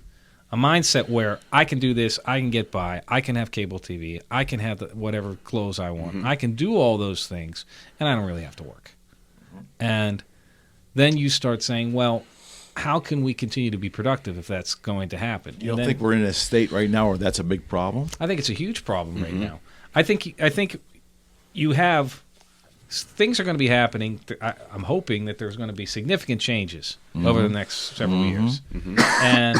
a mindset where I can do this, I can get by, I can have cable TV, I can have whatever clothes I want, I can do all those things, and I don't really have to work. And then you start saying, well, how can we continue to be productive if that's going to happen? You don't think we're in a state right now where that's a big problem? I think it's a huge problem right now. I think you have things are going to be happening. I'm hoping that there's going to be significant changes over the next several years. And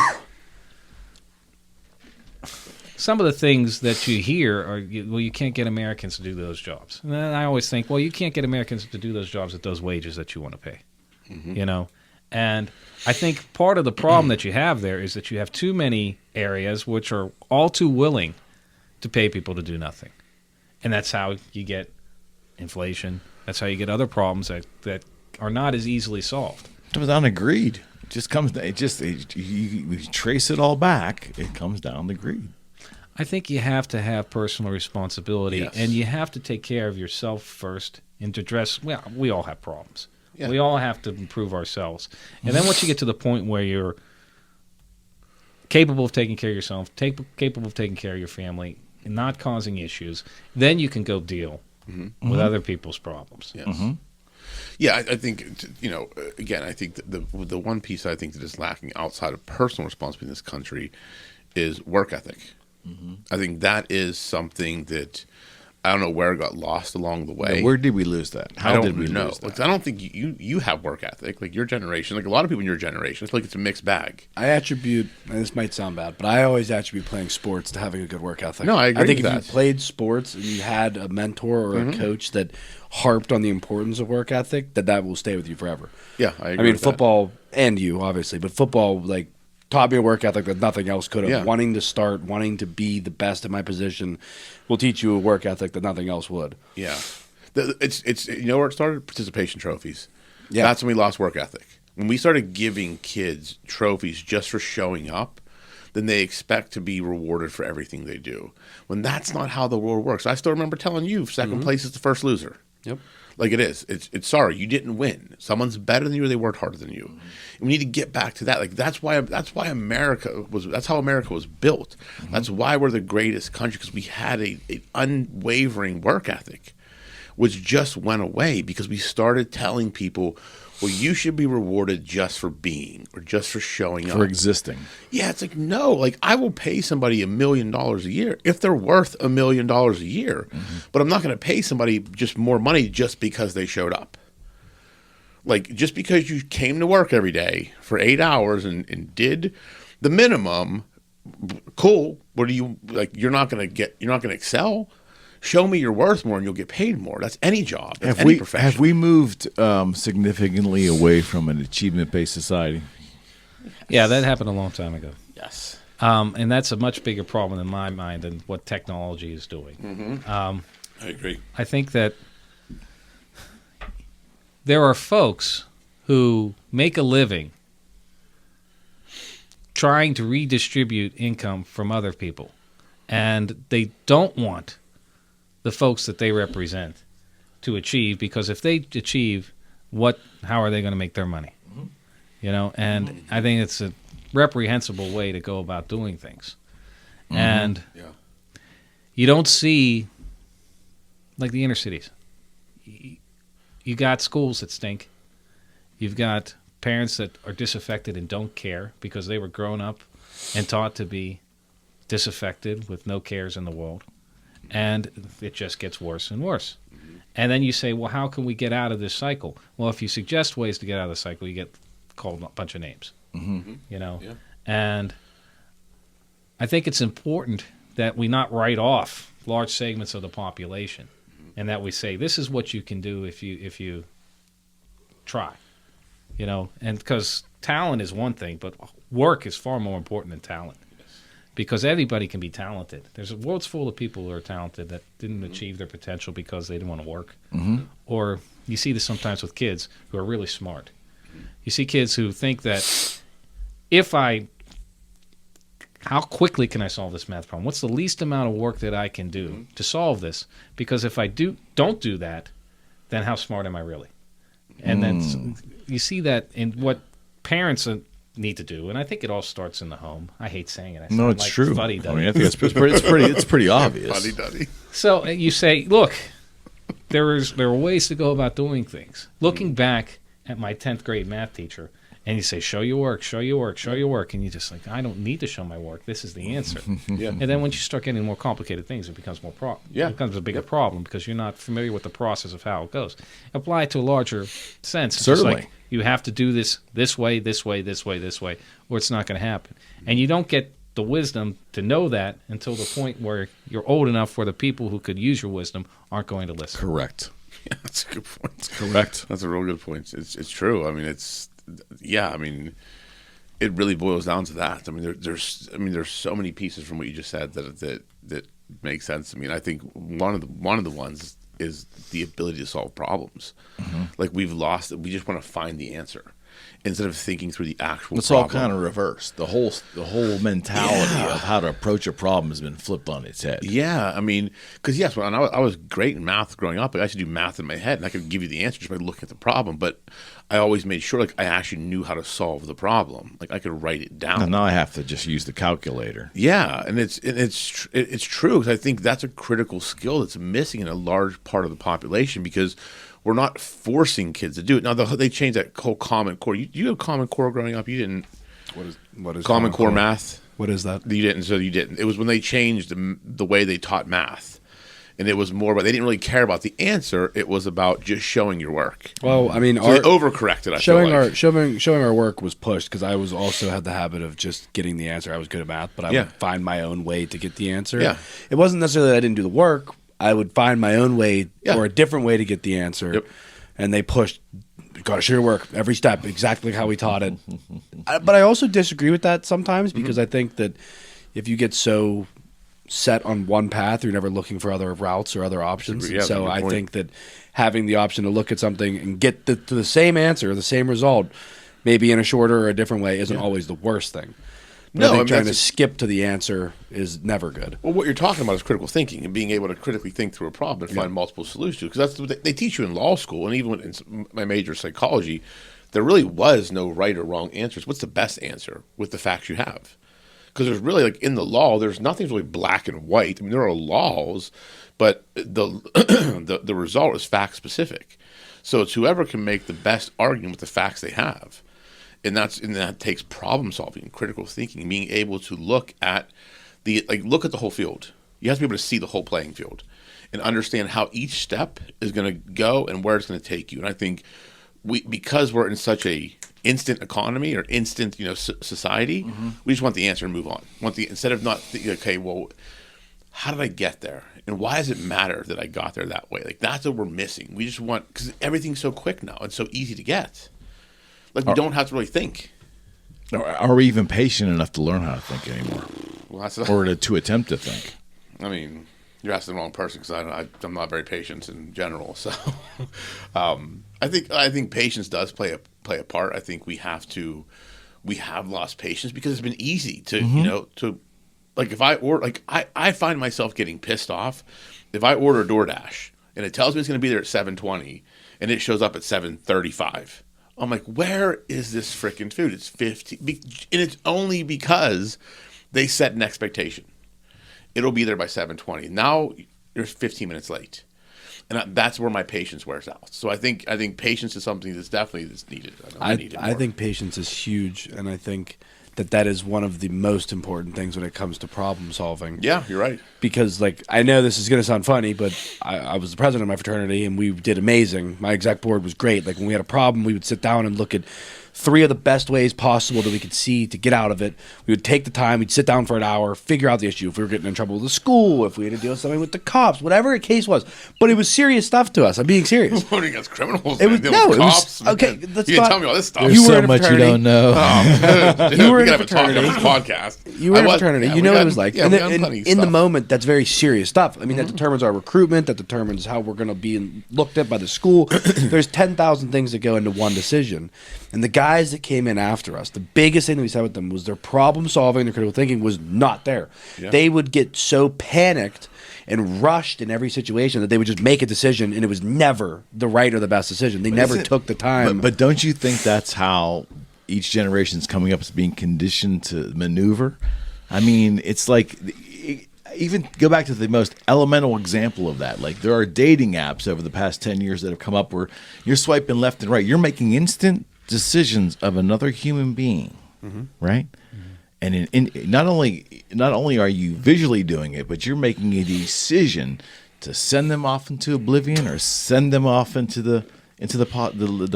some of the things that you hear are, well, you can't get Americans to do those jobs. And then I always think, well, you can't get Americans to do those jobs at those wages that you want to pay, you know? And I think part of the problem that you have there is that you have too many areas which are all too willing to pay people to do nothing. And that's how you get inflation. That's how you get other problems that are not as easily solved. It was on greed. You trace it all back, it comes down to greed. I think you have to have personal responsibility, and you have to take care of yourself first and to address, well, we all have problems. Yeah. We all have to improve ourselves. And then once you get to the point where you're capable of taking care of yourself, capable of taking care of your family, and not causing issues, then you can go deal with other people's problems. Yes. Yeah, I think, you know, again, I think the one piece I think that is lacking outside of personal responsibility in this country is work ethic. I think that is something that I don't know where it got lost along the way. Yeah, where did we lose that? How did we lose that? Like, I don't think you have work ethic. Like your generation, like a lot of people in your generation, it's like it's a mixed bag. I attribute, and this might sound bad, but I always attribute playing sports to having a good work ethic. No, I agree I think with if that. you played sports and you had a mentor or a coach that harped on the importance of work ethic, that will stay with you forever. Yeah, I agree. I mean, with football and you, obviously, but football, like, taught me a work ethic that nothing else could have. Yeah. Wanting to start, wanting to be the best in my position will teach you a work ethic that nothing else would. Yeah. It's you know where it started? Participation trophies. Yeah. That's when we lost work ethic. When we started giving kids trophies just for showing up, then they expect to be rewarded for everything they do. When that's not how the world works. I still remember telling you, second place is the first loser. Yep. Like it is. It's sorry, you didn't win. Someone's better than you or they worked harder than you. And we need to get back to that. Like that's how America was built. That's why we're the greatest country, because we had a unwavering work ethic, which just went away because we started telling people, well, you should be rewarded just for being or just for showing up. For existing. Yeah, it's like, no, like I will pay somebody $1 million a year if they're worth $1 million a year, but I'm not going to pay somebody just more money just because they showed up. Like just because you came to work every day for 8 hours and did the minimum, cool. What do you like? You're not going to excel. Show me you're worth more and you'll get paid more. That's any job. That's any profession. Have we moved significantly away from an achievement-based society? Yeah, that happened a long time ago. Yes. And that's a much bigger problem in my mind than what technology is doing. I agree. I think that there are folks who make a living trying to redistribute income from other people, and they don't want the folks that they represent to achieve, because if they achieve, how are they going to make their money? You know, and I think it's a reprehensible way to go about doing things. And you don't see, like, the inner cities. You got schools that stink. You've got parents that are disaffected and don't care because they were grown up and taught to be disaffected with no cares in the world. And it just gets worse and worse. And then you say, well, how can we get out of this cycle? Well, if you suggest ways to get out of the cycle, you get called a bunch of names. You know? Yeah. And I think it's important that we not write off large segments of the population, and that we say, this is what you can do if you try. You know, and because talent is one thing, but work is far more important than talent. Because everybody can be talented. There's a world's full of people who are talented that didn't achieve their potential because they didn't want to work. Or you see this sometimes with kids who are really smart. You see kids who think that how quickly can I solve this math problem? What's the least amount of work that I can do to solve this? Because if I don't do that, then how smart am I really? And then you see that in what parents need to do, and I think it all starts in the home. I hate saying it. No, it's true. I mean, I think it's pretty obvious. Fuddy-duddy. So you say, look, there are ways to go about doing things. Looking back at my 10th grade math teacher, and you say, show your work, show your work, show your work, and you just like, I don't need to show my work. This is the answer. And then once you start getting more complicated things, it becomes it becomes a bigger problem because you're not familiar with the process of how it goes. Apply it to a larger sense. It's Certainly. just like, you have to do this way, this way, this way, this way, or it's not going to happen. And you don't get the wisdom to know that until the point where you're old enough where the people who could use your wisdom aren't going to listen. Correct. Yeah, that's a good point. Correct. That's a real good point. It's true. I mean, I mean, it really boils down to that. I mean, there's so many pieces from what you just said that make sense to me. And I think one of the ones is the ability to solve problems. Like, we've lost it. We just want to find the answer instead of thinking through the actual It's problem. all kind of reversed. The whole mentality of how to approach a problem has been flipped on its head. Yeah, I mean, because yes, when I was great in math growing up, I used to do math in my head, and I could give you the answer just by looking at the problem. But I always made sure, like, I actually knew how to solve the problem. Like, I could write it down. And now I have to just use the calculator. Yeah, and it's true, because I think that's a critical skill that's missing in a large part of the population, because we're not forcing kids to do it. Now they changed that whole Common Core. You had Common Core growing up. You didn't. What is Common Core math? What is that? You didn't. So you didn't. It was when they changed the way they taught math, and it was more about, they didn't really care about the answer. It was about just showing your work. Well, I mean, so they overcorrected. Showing our work was pushed, because I was also had the habit of just getting the answer. I was good at math, but I would find my own way to get the answer. Yeah. It wasn't necessarily that I didn't do the work. I would find my own way or a different way to get the answer. Yep. And they pushed, got to show your work every step, exactly how we taught it. But I also disagree with that sometimes, because I think that if you get so set on one path, you're never looking for other routes or other options. Yeah, so I think that having the option to look at something and get to the same answer, the same result, maybe in a shorter or a different way, isn't always the worst thing. But I think trying to skip to the answer is never good. Well, what you're talking about is critical thinking and being able to critically think through a problem and find multiple solutions. Because that's what they teach you in law school, and even in my major, psychology, there really was no right or wrong answers. What's the best answer with the facts you have? Because there's really, like, in the law, there's nothing really black and white. I mean, there are laws, but the result is fact specific. So it's whoever can make the best argument with the facts they have. And that takes problem solving, critical thinking, being able to look at the whole field. You have to be able to see the whole playing field and understand how each step is going to go and where it's going to take you. And I think because we're in such a instant economy or instant society, we just want the answer and move on. Instead of not thinking, okay, well, how did I get there? And why does it matter that I got there that way? Like, that's what we're missing. We just want, because everything's so quick now and so easy to get. Like, we don't have to really think. Are we even patient enough to learn how to think anymore? Well, or to attempt to think? I mean, you're asking the wrong person, because I'm not very patient in general. So I think patience does play play a part. I think we have lost patience because it's been easy to to like if I order I find myself getting pissed off if I order DoorDash and it tells me it's going to be there at 7:20 and it shows up at 7:35. I'm like, where is this freaking food? It's 50, and it's only because they set an expectation. It'll be there by 7:20. Now you're 15 minutes late, and that's where my patience wears out. So I think patience is something that's needed. I think patience is huge, and I think that is one of the most important things when it comes to problem solving. Yeah, you're right. Because, like, I know this is going to sound funny, but I was the president of my fraternity, and we did amazing. My exec board was great. Like, when we had a problem, we would sit down and look at 3 of the best ways possible that we could see to get out of it. We would take the time, we'd sit down for an hour, figure out the issue. If we were getting in trouble with the school, if we had to deal with something with the cops, whatever the case was. But it was serious stuff to us. I'm being serious. Voting against criminals. It was cops. Okay. You didn't tell me all this stuff. There's so much you don't know. You were in a fraternity. Podcast. You were in a fraternity. Yeah, you know what it was like. Yeah, and in the stuff. moment, that's very serious stuff. I mean, that determines our recruitment. That determines how we're going to be looked at by the school. There's 10,000 things that go into one decision. And the guys that came in after us, the biggest thing that we said with them was their problem solving, their critical thinking was not there. Yeah. They would get so panicked and rushed in every situation that they would just make a decision, and it was never the right or the best decision. They never took the time. But don't you think that's how each generation is coming up as being conditioned to maneuver? I mean, it's like, even go back to the most elemental example of that. Like, there are dating apps over the past 10 years that have come up where you're swiping left and right. You're making instant decisions of another human being, right? And not only are you visually doing it, but you're making a decision to send them off into oblivion or send them off into the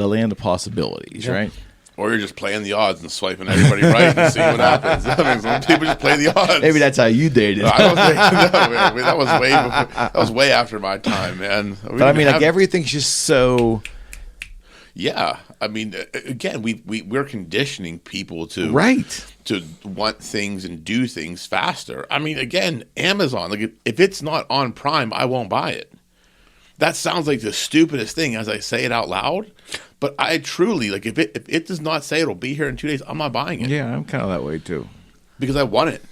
land of possibilities, right? Or you're just playing the odds and swiping everybody right and seeing what happens. I mean, some people just play the odds. Maybe that's how you dated. That was way before, that was way after my time, man. But I mean, like, everything's just so. Yeah, I mean, again, we're conditioning people to want things and do things faster. I mean, again, Amazon, like, if it's not on Prime, I won't buy it. That sounds like the stupidest thing as I say it out loud, but I truly, like, if it does not say it'll be here in 2 days, I'm not buying it. Yeah, I'm kind of that way too. Because I want it.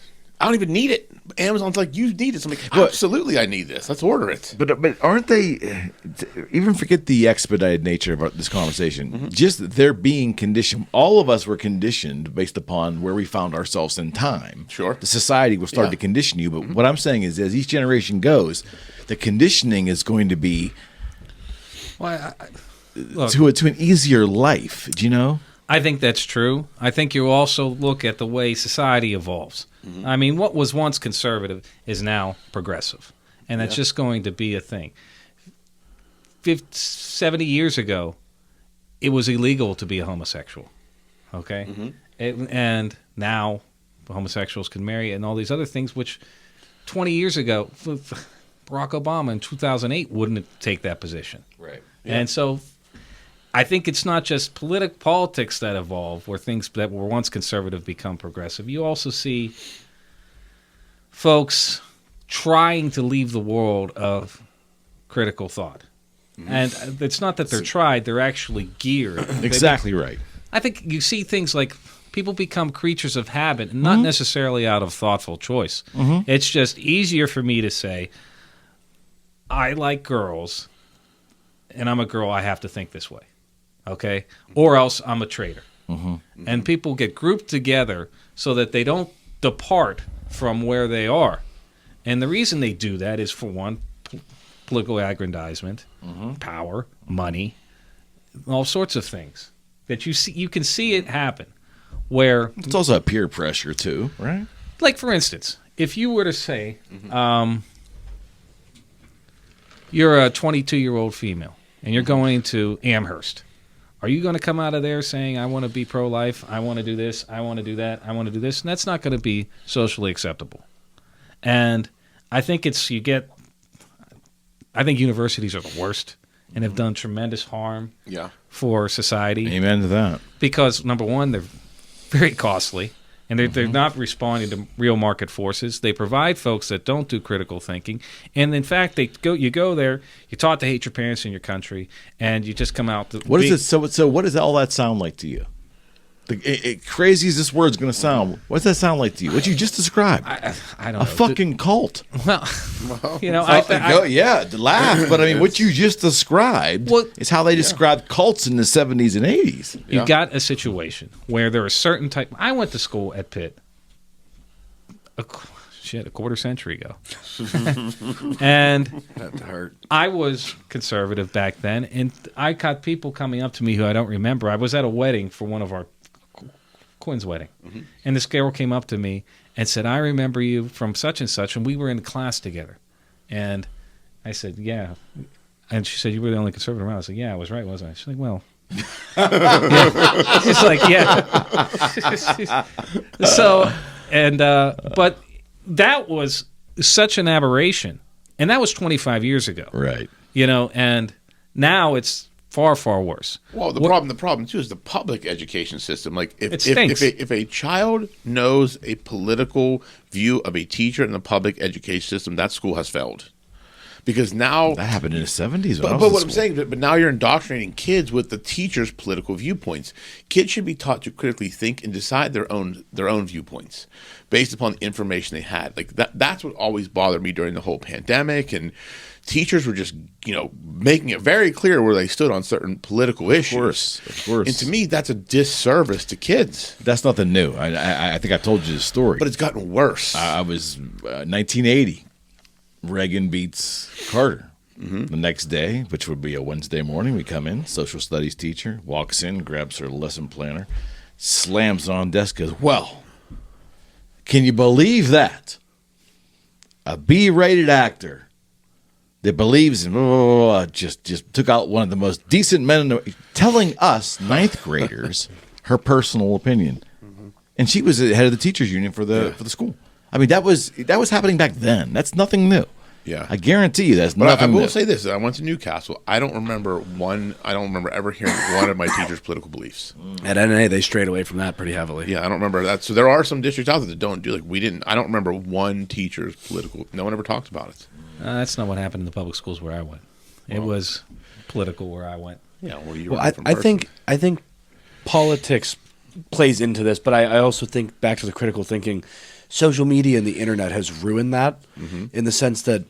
I don't even need it. Amazon's like, you need it. So I'm like, absolutely, I need this. Let's order it. But aren't they, even forget the expedited nature of this conversation, just they're being conditioned. All of us were conditioned based upon where we found ourselves in time. Sure. The society will start to condition you. But what I'm saying is, as each generation goes, the conditioning is going to be to an easier life. Do you know? I think that's true. I think you also look at the way society evolves. I mean, what was once conservative is now progressive, and that's just going to be a thing. 70 years ago, it was illegal to be a homosexual, okay? And now homosexuals can marry and all these other things, which 20 years ago, Barack Obama in 2008 wouldn't take that position. Right. Yeah. And so I think it's not just politics that evolve, where things that were once conservative become progressive. You also see folks trying to leave the world of critical thought. And it's not that they're actually geared. Exactly right. I think you see things like people become creatures of habit, and not necessarily out of thoughtful choice. It's just easier for me to say, I like girls, and I'm a girl, I have to think this way. Okay? Or else I'm a traitor. And people get grouped together so that they don't depart from where they are. And the reason they do that is, for one, political aggrandizement, power, money, all sorts of things that you can see it happen. Where it's also peer pressure too, right? Like, for instance, if you were to say you're a 22-year-old female and you're going to Amherst, are you going to come out of there saying, I want to be pro-life, I want to do this, I want to do that, I want to do this? And that's not going to be socially acceptable. And I think I think universities are the worst and have done tremendous harm for society. Amen to that. Because, number one, they're very costly. And And they're not responding to real market forces. They provide folks that don't do critical thinking. And in fact, you go there, you taught to hate your parents and your country, and you just come out. What does all that sound like to you? Crazy as this word's going to sound, what does that sound like to you? What you just described? I don't know. A fucking cult. Well, Laugh. But I mean, what you just described is how they described cults in the 70s and 80s. You got a situation where there are certain type. I went to school at Pitt. A quarter century ago. And That hurt. I was conservative back then, and I got people coming up to me who I don't remember. I was at a wedding for one of our Quinn's wedding, and this girl came up to me and said, "I remember you from such and such, and we were in class together." And I said, "Yeah." And she said, "You were the only conservative around." I said, "Yeah, I was right, wasn't I?" She's like, "Well." Yeah. She's like, "Yeah." So, and but that was such an aberration, and that was 25 years ago, Right. And now it's far, far worse. Well, the problem too is the public education system. Like if a child knows a political view of a teacher in the public education system, that school has failed. Because now that happened in the 70s. But what I'm saying, but now you're indoctrinating kids with the teacher's political viewpoints. Kids should be taught to critically think and decide their own viewpoints based upon the information they had. Like that's what always bothered me during the whole pandemic, and teachers were just making it very clear where they stood on certain political issues. Of course. And to me, that's a disservice to kids. That's nothing new. I think I told you the story. But it's gotten worse. I was 1980. Reagan beats Carter. The next day, which would be a Wednesday morning, we come in. Social studies teacher walks in, grabs her lesson planner, slams on desk, goes, "Well, can you believe that? A B-rated actor that believes in just took out one of the most decent men in the telling us ninth graders her personal opinion." And she was the head of the teachers union for the school. I mean, that was happening back then. That's nothing new. Yeah, I guarantee you that's but nothing new. I will say this: I went to Newcastle. I don't remember ever hearing one of my teachers' political beliefs. At NA, they strayed away from that pretty heavily. Yeah, I don't remember that. So there are some districts out there that don't do I don't remember one teacher's political. No one ever talked about it. That's not what happened in the public schools where I went. It was political where I went. Yeah, I think politics plays into this, but I also think back to the critical thinking. Social media and the internet has ruined that in the sense that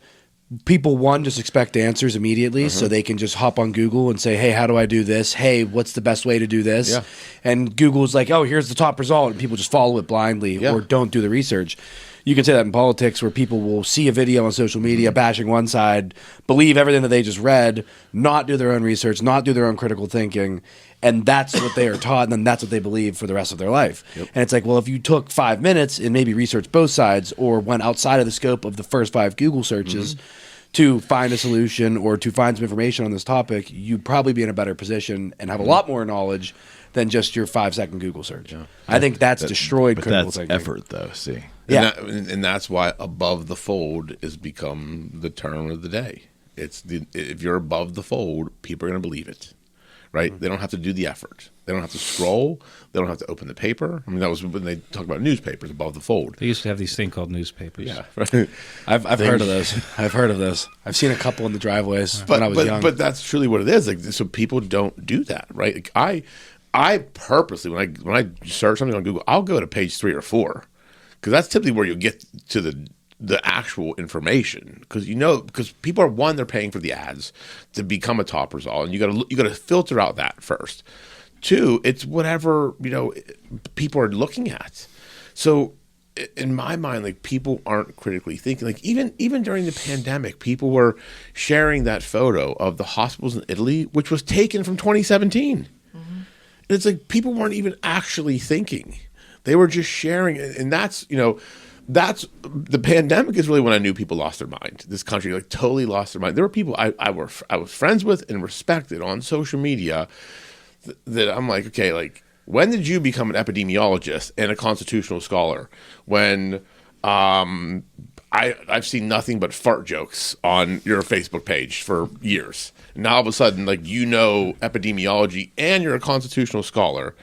people, just expect answers immediately, so they can just hop on Google and say, "Hey, how do I do this? Hey, what's the best way to do this?" Yeah. And Google's like, "Oh, here's the top result," and people just follow it blindly or don't do the research. You can say that in politics, where people will see a video on social media bashing one side, believe everything that they just read, not do their own research, not do their own critical thinking, and that's what they are taught, and then that's what they believe for the rest of their life. Yep. And it's like, well, if you took 5 minutes and maybe researched both sides or went outside of the scope of the first 5 Google searches to find a solution or to find some information on this topic, you'd probably be in a better position and have a lot more knowledge than just your 5-second Google search. Yeah. I think that's destroyed critical thinking. That's effort, though, see. And that's why above the fold has become the term of the day. If you're above the fold, people are going to believe it, right? They don't have to do the effort. They don't have to scroll. They don't have to open the paper. I mean, that was when they talk about newspapers above the fold. They used to have these thing called newspapers. Yeah, right. I've heard of those. I've heard of those. I've seen a couple in the driveways when I was young. But that's truly what it is. Like, so people don't do that, right? Like I purposely when I search something on Google, I'll go to page 3 or 4. Because that's typically where you get to the actual information. Because people are, they're paying for the ads to become a top result, and you got to filter out that first. 2, it's whatever people are looking at. So in my mind, like, people aren't critically thinking. Like, even during the pandemic, people were sharing that photo of the hospitals in Italy, which was taken from 2017. And it's like people weren't even actually thinking. They were just sharing, and that's the pandemic is really when I knew people lost their mind. This country totally lost their mind. There were people I was friends with and respected on social media that I'm like, okay, like, when did you become an epidemiologist and a constitutional scholar? When I've seen nothing but fart jokes on your Facebook page for years. And now all of a sudden, epidemiology and you're a constitutional scholar.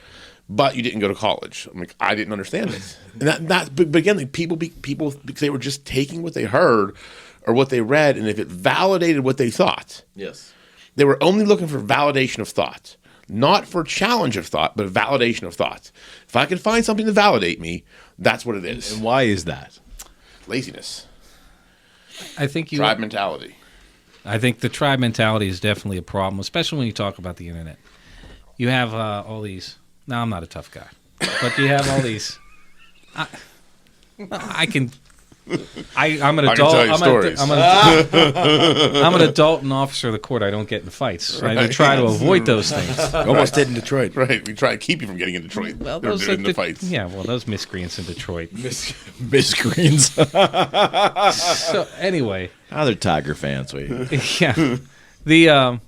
but you didn't go to college. I'm like, I didn't understand this. And but again, like people, because they were just taking what they heard or what they read, and if it validated what they thought, Yes. they were only looking for validation of thought, not for challenge of thought, but validation of thought. If I can find something to validate me, that's what it is. And why is that? Laziness, I think tribe mentality. I think the tribe mentality is definitely a problem, especially when you talk about the internet. You have all these. No, I'm not a tough guy, but you have all these. I'm an I can adult. tell you stories. I'm an adult and officer of the court. I don't get in fights. Right? I try to avoid those things. Almost did in Detroit. Right, we try to keep you from getting in Detroit. Well, Or those in the fights. Yeah, well, those miscreants in Detroit. Miscreants. So anyway, Other Tiger fans. Wait. yeah, the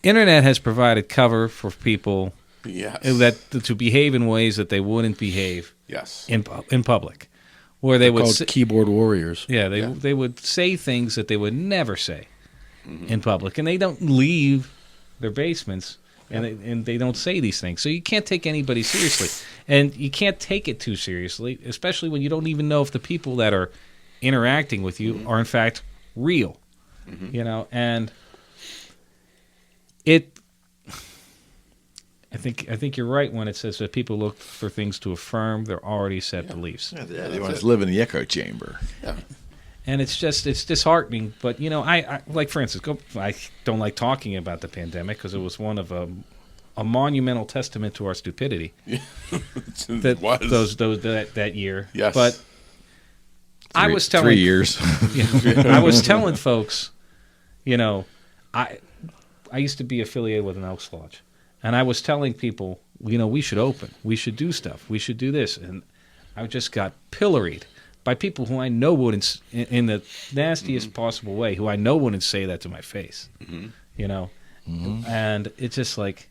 internet has provided cover for people Yes. that to behave in ways that they wouldn't behave Yes. in public, where they would Called keyboard warriors. they would say things that they would never say in public, and they don't leave their basements and they don't say these things. So you can't take anybody seriously, and you can't take it too seriously, especially when you don't even know if the people that are interacting with you are in fact real. You know, and it. I think you're right when it says that people look for things to affirm their already set beliefs. Yeah, they want to live in the echo chamber. Yeah. And it's disheartening. But, you know, I like, for instance, I don't like talking about the pandemic because it was one of a monumental testament to our stupidity. It was. That year. Yes. But I was telling 3 years. I was telling folks, you know, I used to be affiliated with an Elks Lodge. And I was telling people, you know, we should open. We should do stuff. We should do this. And I just got pilloried by people who I know wouldn't, in the nastiest possible way, who I know wouldn't say that to my face. You know? And it's just like,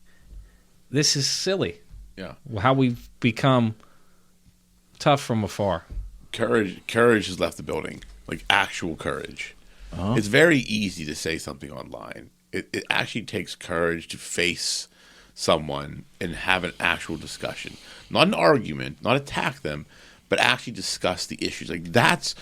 this is silly. Yeah. How we've become tough from afar. Courage has left the building. Like actual courage. Uh-huh. It's very easy to say something online. It actually takes courage to face someone and have an actual discussion, not an argument, not attack them, but actually discuss the issues. Like that's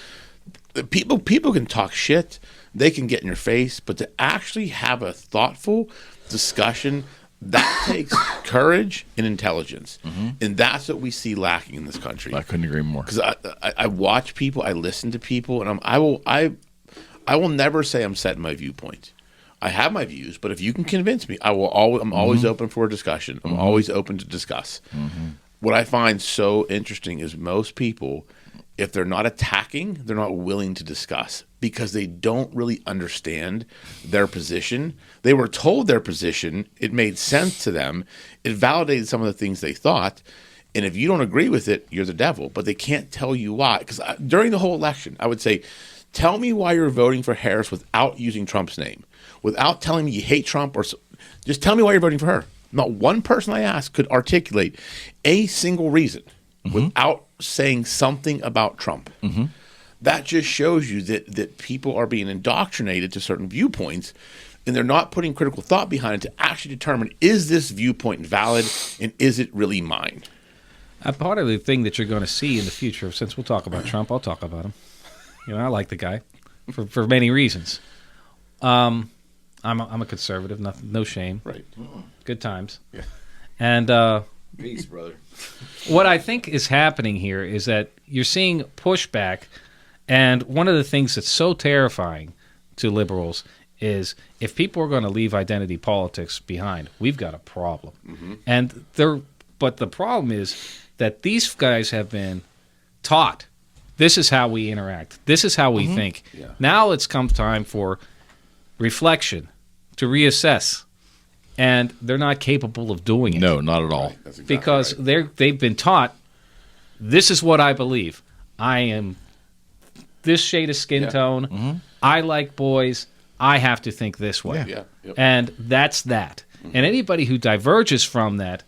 people can talk shit, they can get in your face, but to actually have a thoughtful discussion, that takes courage and intelligence, and that's what we see lacking in this country. I couldn't agree more. Because I watch people, I listen to people, and I will never say I'm setting my viewpoint. I have my views, but if you can convince me, I'm always open for a discussion. I'm always open to discuss. What I find so interesting is most people, if they're not attacking, they're not willing to discuss because they don't really understand their position. They were told their position. It made sense to them. It validated some of the things they thought. And if you don't agree with it, you're the devil. But they can't tell you why. Because during the whole election, I would say, tell me why you're voting for Harris without using Trump's name. Without telling me you hate Trump, or just tell me why you're voting for her. Not one person I asked could articulate a single reason without saying something about Trump. That just shows you that people are being indoctrinated to certain viewpoints, and they're not putting critical thought behind it to actually determine, is this viewpoint valid, and is it really mine? Part of the thing that you're going to see in the future, since we'll talk about Trump, I'll talk about him. You know, I like the guy for many reasons. I'm a conservative, no shame. Right. Good times. Yeah. And Peace, brother. what I think is happening here is that you're seeing pushback, and one of the things that's so terrifying to liberals is if people are going to leave identity politics behind, we've got a problem. And but the problem is that these guys have been taught this is how we interact. This is how we think. Yeah. Now it's come time for reflection, to reassess, and they're not capable of doing it. No, not at all. That's exactly Because right. they've been taught, this is what I believe. I am this shade of skin tone. I like boys. I have to think this way. Yeah. Yep. And that's that. And anybody who diverges from that,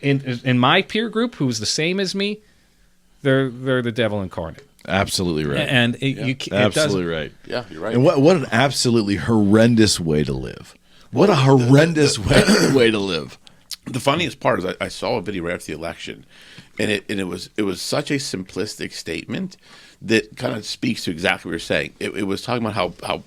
in my peer group, who's the same as me, they're the devil incarnate. Absolutely right. And Absolutely right. Yeah, you're right. And what an absolutely horrendous way to live. What a horrendous way to live. The funniest part is I saw a video right after the election, and it was such a simplistic statement that kind of speaks to exactly what you're saying. It was talking about how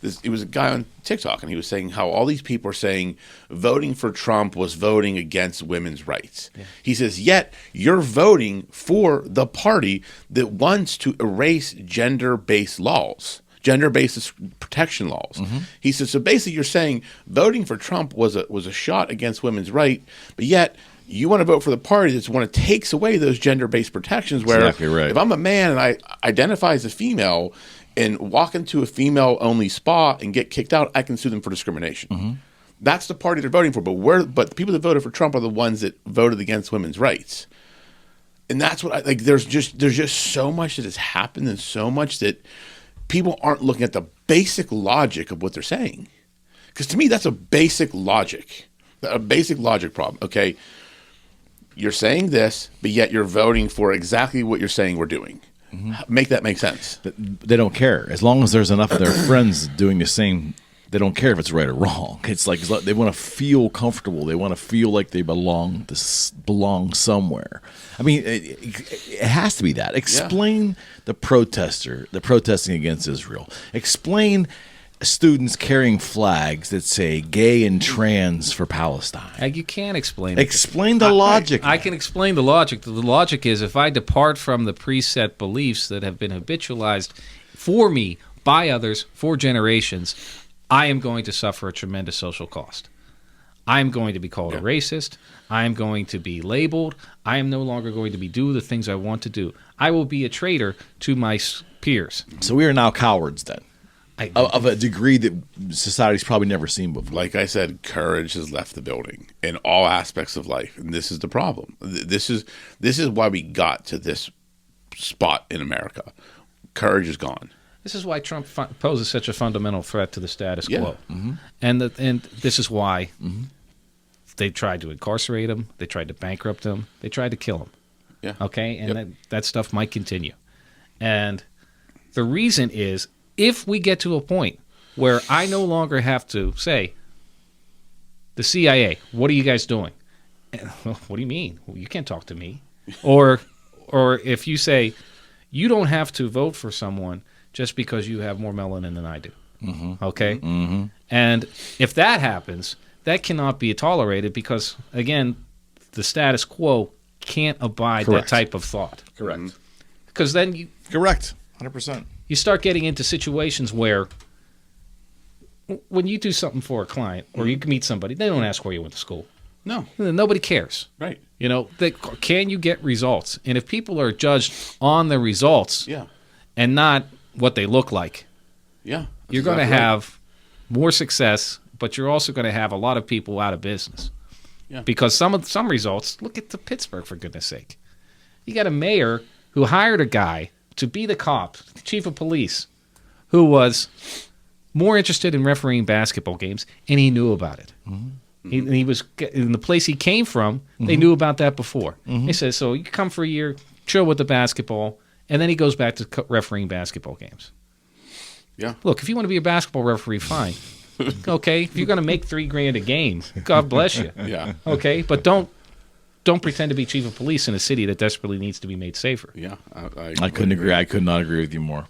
it was a guy on TikTok, and he was saying how all these people are saying voting for Trump was voting against women's rights. Yeah. He says, yet you're voting for the party that wants to erase gender-based laws. Gender-based protection laws. Mm-hmm. He said, so basically you're saying voting for Trump was a shot against women's rights, but yet you want to vote for the party that's one that takes away those gender-based protections where exactly right. If I'm a man and I identify as a female and walk into a female-only spa and get kicked out, I can sue them for discrimination. Mm-hmm. That's the party they're voting for, but the people that voted for Trump are the ones that voted against women's rights. And that's what there's just so much that has happened and so much that people aren't looking at the basic logic of what they're saying. Because to me, that's a basic logic problem. Okay, you're saying this, but yet you're voting for exactly what you're saying we're doing. Mm-hmm. Make that make sense. They don't care. As long as there's enough of their friends doing the same, they don't care if it's right or wrong. It's like they want to feel comfortable. They want to feel like they belong somewhere. I mean, it has to be that. Explain the protesting against Israel. Explain students carrying flags that say gay and trans for Palestine. You can't explain it. Explain the logic. I can explain the logic. The logic is if I depart from the preset beliefs that have been habitualized for me by others for generations, I am going to suffer a tremendous social cost. I am going to be called a racist. I am going to be labeled. I am no longer going to do the things I want to do. I will be a traitor to my peers. So we are now cowards then, of a degree that society's probably never seen before. Like I said, courage has left the building in all aspects of life, and this is the problem. This is why we got to this spot in America. Courage is gone. This is why Trump poses such a fundamental threat to the status quo. Mm-hmm. And this is why they tried to incarcerate him, they tried to bankrupt him, they tried to kill him. Yeah. Okay? And that stuff might continue. And the reason is, if we get to a point where I no longer have to say, the CIA, what are you guys doing? What do you mean? Well, you can't talk to me. Or if you say, you don't have to vote for someone just because you have more melanin than I do. Mm-hmm. Okay? Mm-hmm. And if that happens, that cannot be tolerated because, again, the status quo can't abide that type of thought. Correct. Because then you... Correct. 100%. You start getting into situations where when you do something for a client or you meet somebody, they don't ask where you went to school. No. Nobody cares. Right. You know, can you get results? And if people are judged on the results and not what they look like, you're going to have more success, but you're also going to have a lot of people out of business. Yeah. Because some results, look at the Pittsburgh, for goodness sake. You got a mayor who hired a guy to be the cop, the chief of police, who was more interested in refereeing basketball games, and he knew about it. Mm-hmm. He was in the place he came from. They knew about that before. Mm-hmm. He says, so you come for a year, chill with the basketball, and then he goes back to refereeing basketball games. Yeah. Look, if you want to be a basketball referee, fine. Okay, if you're going to make $3,000 a game, God bless you. Yeah. Okay, but don't pretend to be chief of police in a city that desperately needs to be made safer. Yeah, I couldn't agree. I could not agree with you more.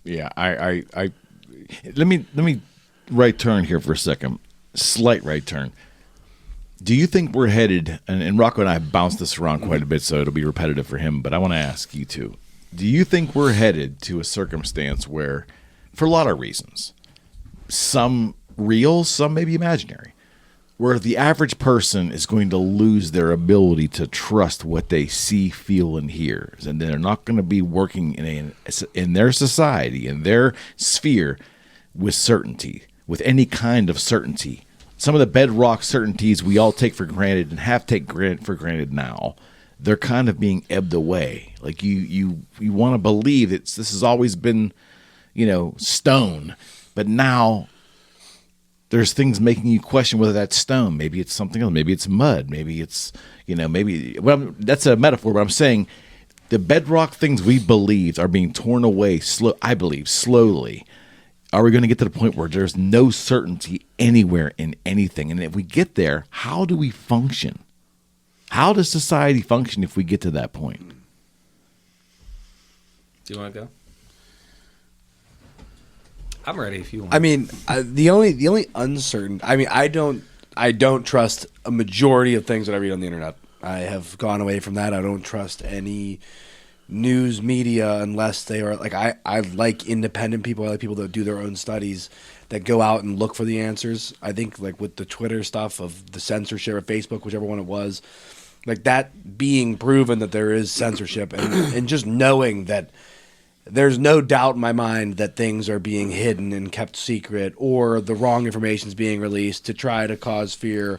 Yeah, I let me right turn here for a second. Slight right turn. Do you think we're headed? And Rocco and I bounced this around quite a bit, so it'll be repetitive for him. But I want to ask you too. Do you think we're headed to a circumstance where, for a lot of reasons, some real, some maybe imaginary, where the average person is going to lose their ability to trust what they see, feel, and hear, and they're not going to be working in their society, in their sphere, with certainty, with any kind of certainty. Some of the bedrock certainties we all take for granted and have taken for granted now, they're kind of being ebbed away. Like you want to believe this has always been, stone, but now there's things making you question whether that's stone. Maybe it's something else. Maybe it's mud. Maybe it's, that's a metaphor, but I'm saying the bedrock things we believed are being torn away, I believe, slowly. are we going to get to the point where there's no certainty anywhere in anything? And if we get there, how do we function? How does society function if we get to that point? Do you want to go? I'm ready if you want. I mean, the only uncertain. I mean, I don't trust a majority of things that I read on the internet. I have gone away from that. I don't trust any news media unless they are like I like independent people. I like people that do their own studies, that go out and look for the answers. I think like with the Twitter stuff of the censorship or Facebook, whichever one it was, like that being proven that there is censorship and just knowing that there's no doubt in my mind that things are being hidden and kept secret or the wrong information is being released to try to cause fear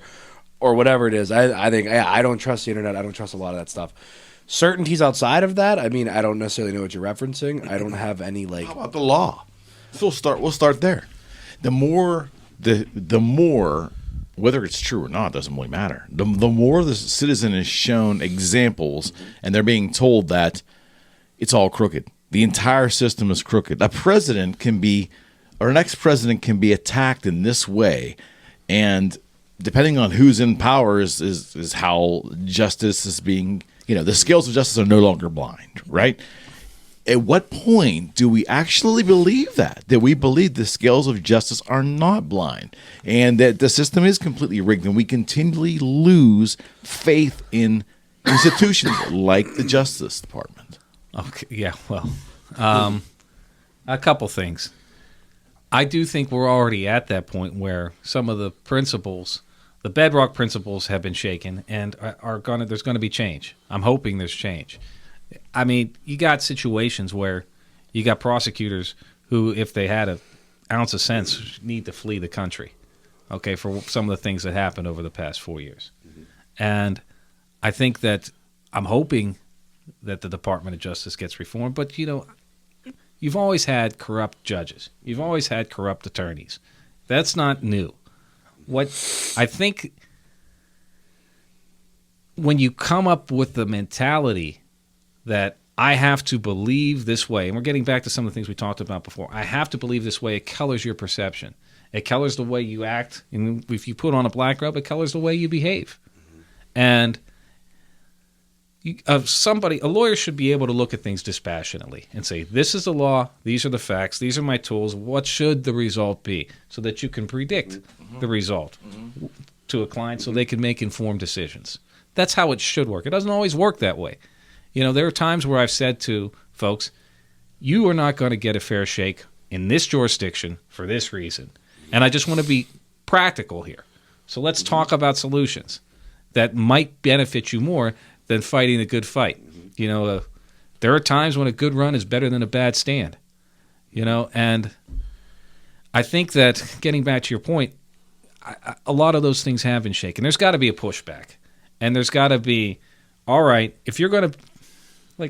or whatever it is. I think I don't trust the internet. I don't trust a lot of that stuff. Certainties outside of that, I mean, I don't necessarily know what you're referencing. I don't have any like. How about the law? So we'll start there. The more, whether it's true or not doesn't really matter. The more the citizen is shown examples and they're being told that it's all crooked. The entire system is crooked. A president can be, or an ex-president can be attacked in this way, and depending on who's in power is how justice is being, the scales of justice are no longer blind, right? At what point do we actually believe that we believe the scales of justice are not blind and that the system is completely rigged, and we continually lose faith in institutions like the Justice Department? Okay, yeah, well, a couple things. I do think we're already at that point where some of the principles, the bedrock principles, have been shaken and there's going to be change. I'm hoping there's change. I mean, you got situations where you got prosecutors who, if they had an ounce of sense, need to flee the country, okay, for some of the things that happened over the past 4 years. Mm-hmm. And I think that I'm hoping that the Department of Justice gets reformed, but you've always had corrupt judges. You've always had corrupt attorneys. That's not new. What I think, when you come up with the mentality that I have to believe this way, and we're getting back to some of the things we talked about before, I have to believe this way, it colors your perception. It colors the way you act. And if you put on a black robe, it colors the way you behave. Mm-hmm. And a lawyer should be able to look at things dispassionately and say, this is the law, these are the facts, these are my tools, what should the result be? So that you can predict the result to a client so they can make informed decisions. That's how it should work. It doesn't always work that way. There are times where I've said to folks, you are not going to get a fair shake in this jurisdiction for this reason. And I just want to be practical here. So let's talk about solutions that might benefit you more than fighting a good fight. There are times when a good run is better than a bad stand. And I think that, getting back to your point, a lot of those things have been shaken. There's got to be a pushback. And there's got to be, all right, if you're going to, I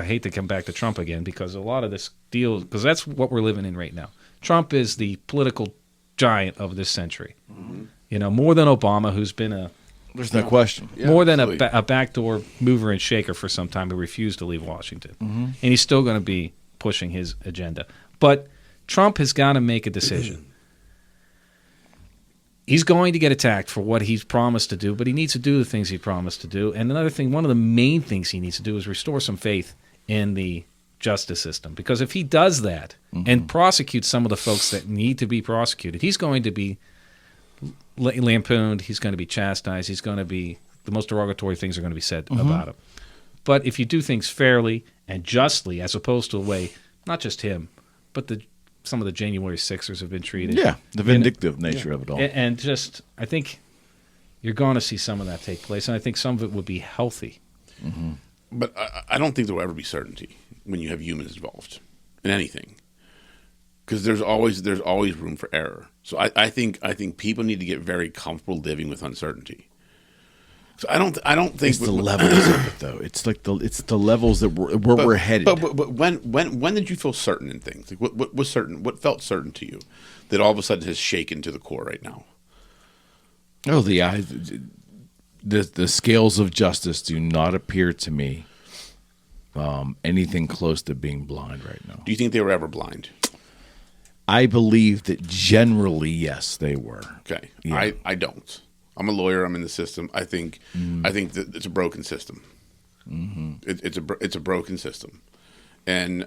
hate to come back to Trump again, because a lot of this deal, because that's what we're living in right now. Trump is the political giant of this century. Mm-hmm. More than Obama, who's been there's no question. More than a backdoor mover and shaker for some time who refused to leave Washington. Mm-hmm. And he's still going to be pushing his agenda. But Trump has got to make a decision. He's going to get attacked for what he's promised to do, but he needs to do the things he promised to do. And another thing, one of the main things he needs to do is restore some faith in the justice system. Because if he does that and prosecutes some of the folks that need to be prosecuted, he's going to be lampooned, he's going to be chastised, the most derogatory things are going to be said about him. But if you do things fairly and justly, as opposed to a way, not just him, but some of the January 6ers have been treated. Yeah, the vindictive nature of it all. And just, I think you're going to see some of that take place, and I think some of it would be healthy. Mm-hmm. But I don't think there will ever be certainty when you have humans involved in anything, because there's always room for error. So I think people need to get very comfortable living with uncertainty. So I don't think it's the levels of it, though. It's the levels that we're headed. But when did you feel certain in things? Like what was certain? What felt certain to you that all of a sudden has shaken to the core right now? Oh, the scales of justice do not appear to me anything close to being blind right now. Do you think they were ever blind? I believe that generally, yes, they were. Okay. Yeah. I don't. I'm a lawyer. I'm in the system. I think that it's a broken system. It's a broken system. And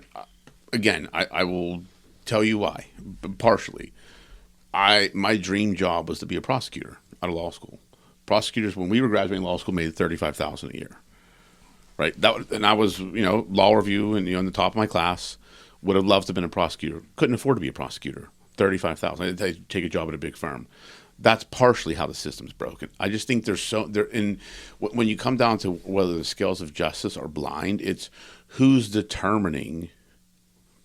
again, I will tell you why. Partially, my dream job was to be a prosecutor out of law school. Prosecutors, when we were graduating law school, made $35,000 a year. Right. And I was, law review and on the top of my class. Would have loved to have been a prosecutor. Couldn't afford to be a prosecutor. $35,000. I'd take a job at a big firm. That's partially how the system's broken. I just think when you come down to whether the scales of justice are blind, it's who's determining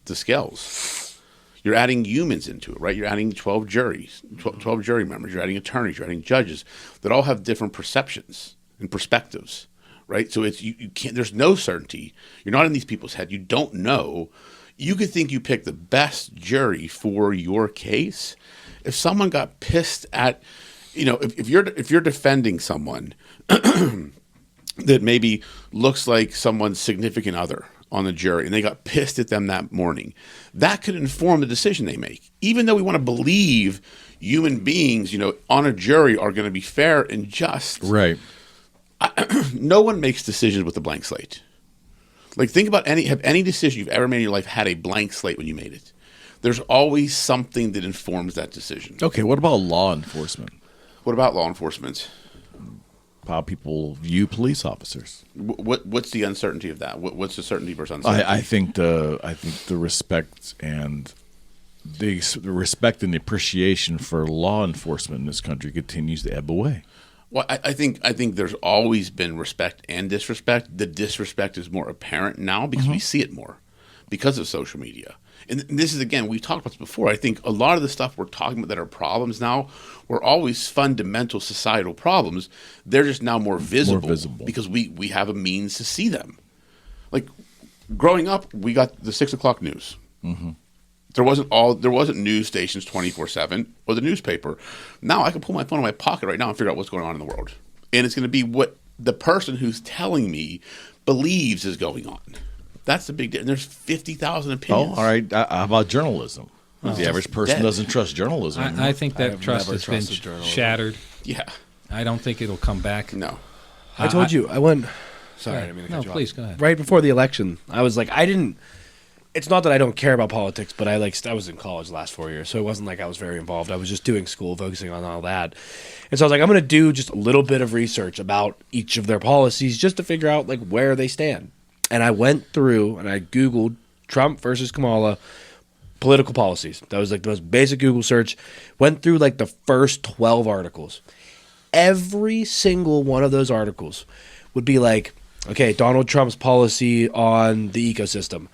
the scales. You're adding humans into it, right? You're adding 12 juries, 12 jury members. You're adding attorneys. You're adding judges that all have different perceptions and perspectives, right? So you can't. There's no certainty. You're not in these people's head. You don't know. You could think you picked the best jury for your case. If someone got pissed at, if you're defending someone that maybe looks like someone's significant other on the jury and they got pissed at them that morning, that could inform the decision they make. Even though we want to believe human beings, on a jury are going to be fair and just. Right. No one makes decisions with a blank slate. Like, think about any decision you've ever made in your life had a blank slate when you made it. There's always something that informs that decision. Okay, what about law enforcement? What about law enforcement? How people view police officers. What's the uncertainty of that? What's the certainty versus uncertainty? I think the respect and the respect and the appreciation for law enforcement in this country continues to ebb away. Well, I think there's always been respect and disrespect. The disrespect is more apparent now because we see it more because of social media. And this is, again, we've talked about this before. I think a lot of the stuff we're talking about that are problems now were always fundamental societal problems. They're just now more visible, because we have a means to see them. Like, growing up, we got the 6 o'clock news. Mm-hmm. There wasn't news stations 24/7 or the newspaper. Now I can pull my phone in my pocket right now and figure out what's going on in the world. And it's going to be what the person who's telling me believes is going on. That's the big difference. There's 50,000 opinions. Oh, all right. How about journalism? The average person doesn't trust journalism anymore. I think that trust has been shattered. Yeah. I don't think it'll come back. No. I told you, I went... Sorry, I didn't mean to cut you off. Please, go ahead. Right before the election, I was like, it's not that I don't care about politics, but I was in college the last 4 years, so it wasn't like I was very involved. I was just doing school, focusing on all that. And so I was like, I'm going to do just a little bit of research about each of their policies just to figure out like where they stand. And I went through and I Googled Trump versus Kamala political policies. That was like the most basic Google search. Went through like the first 12 articles. Every single one of those articles would be like, okay, Donald Trump's policy on the ecosystem.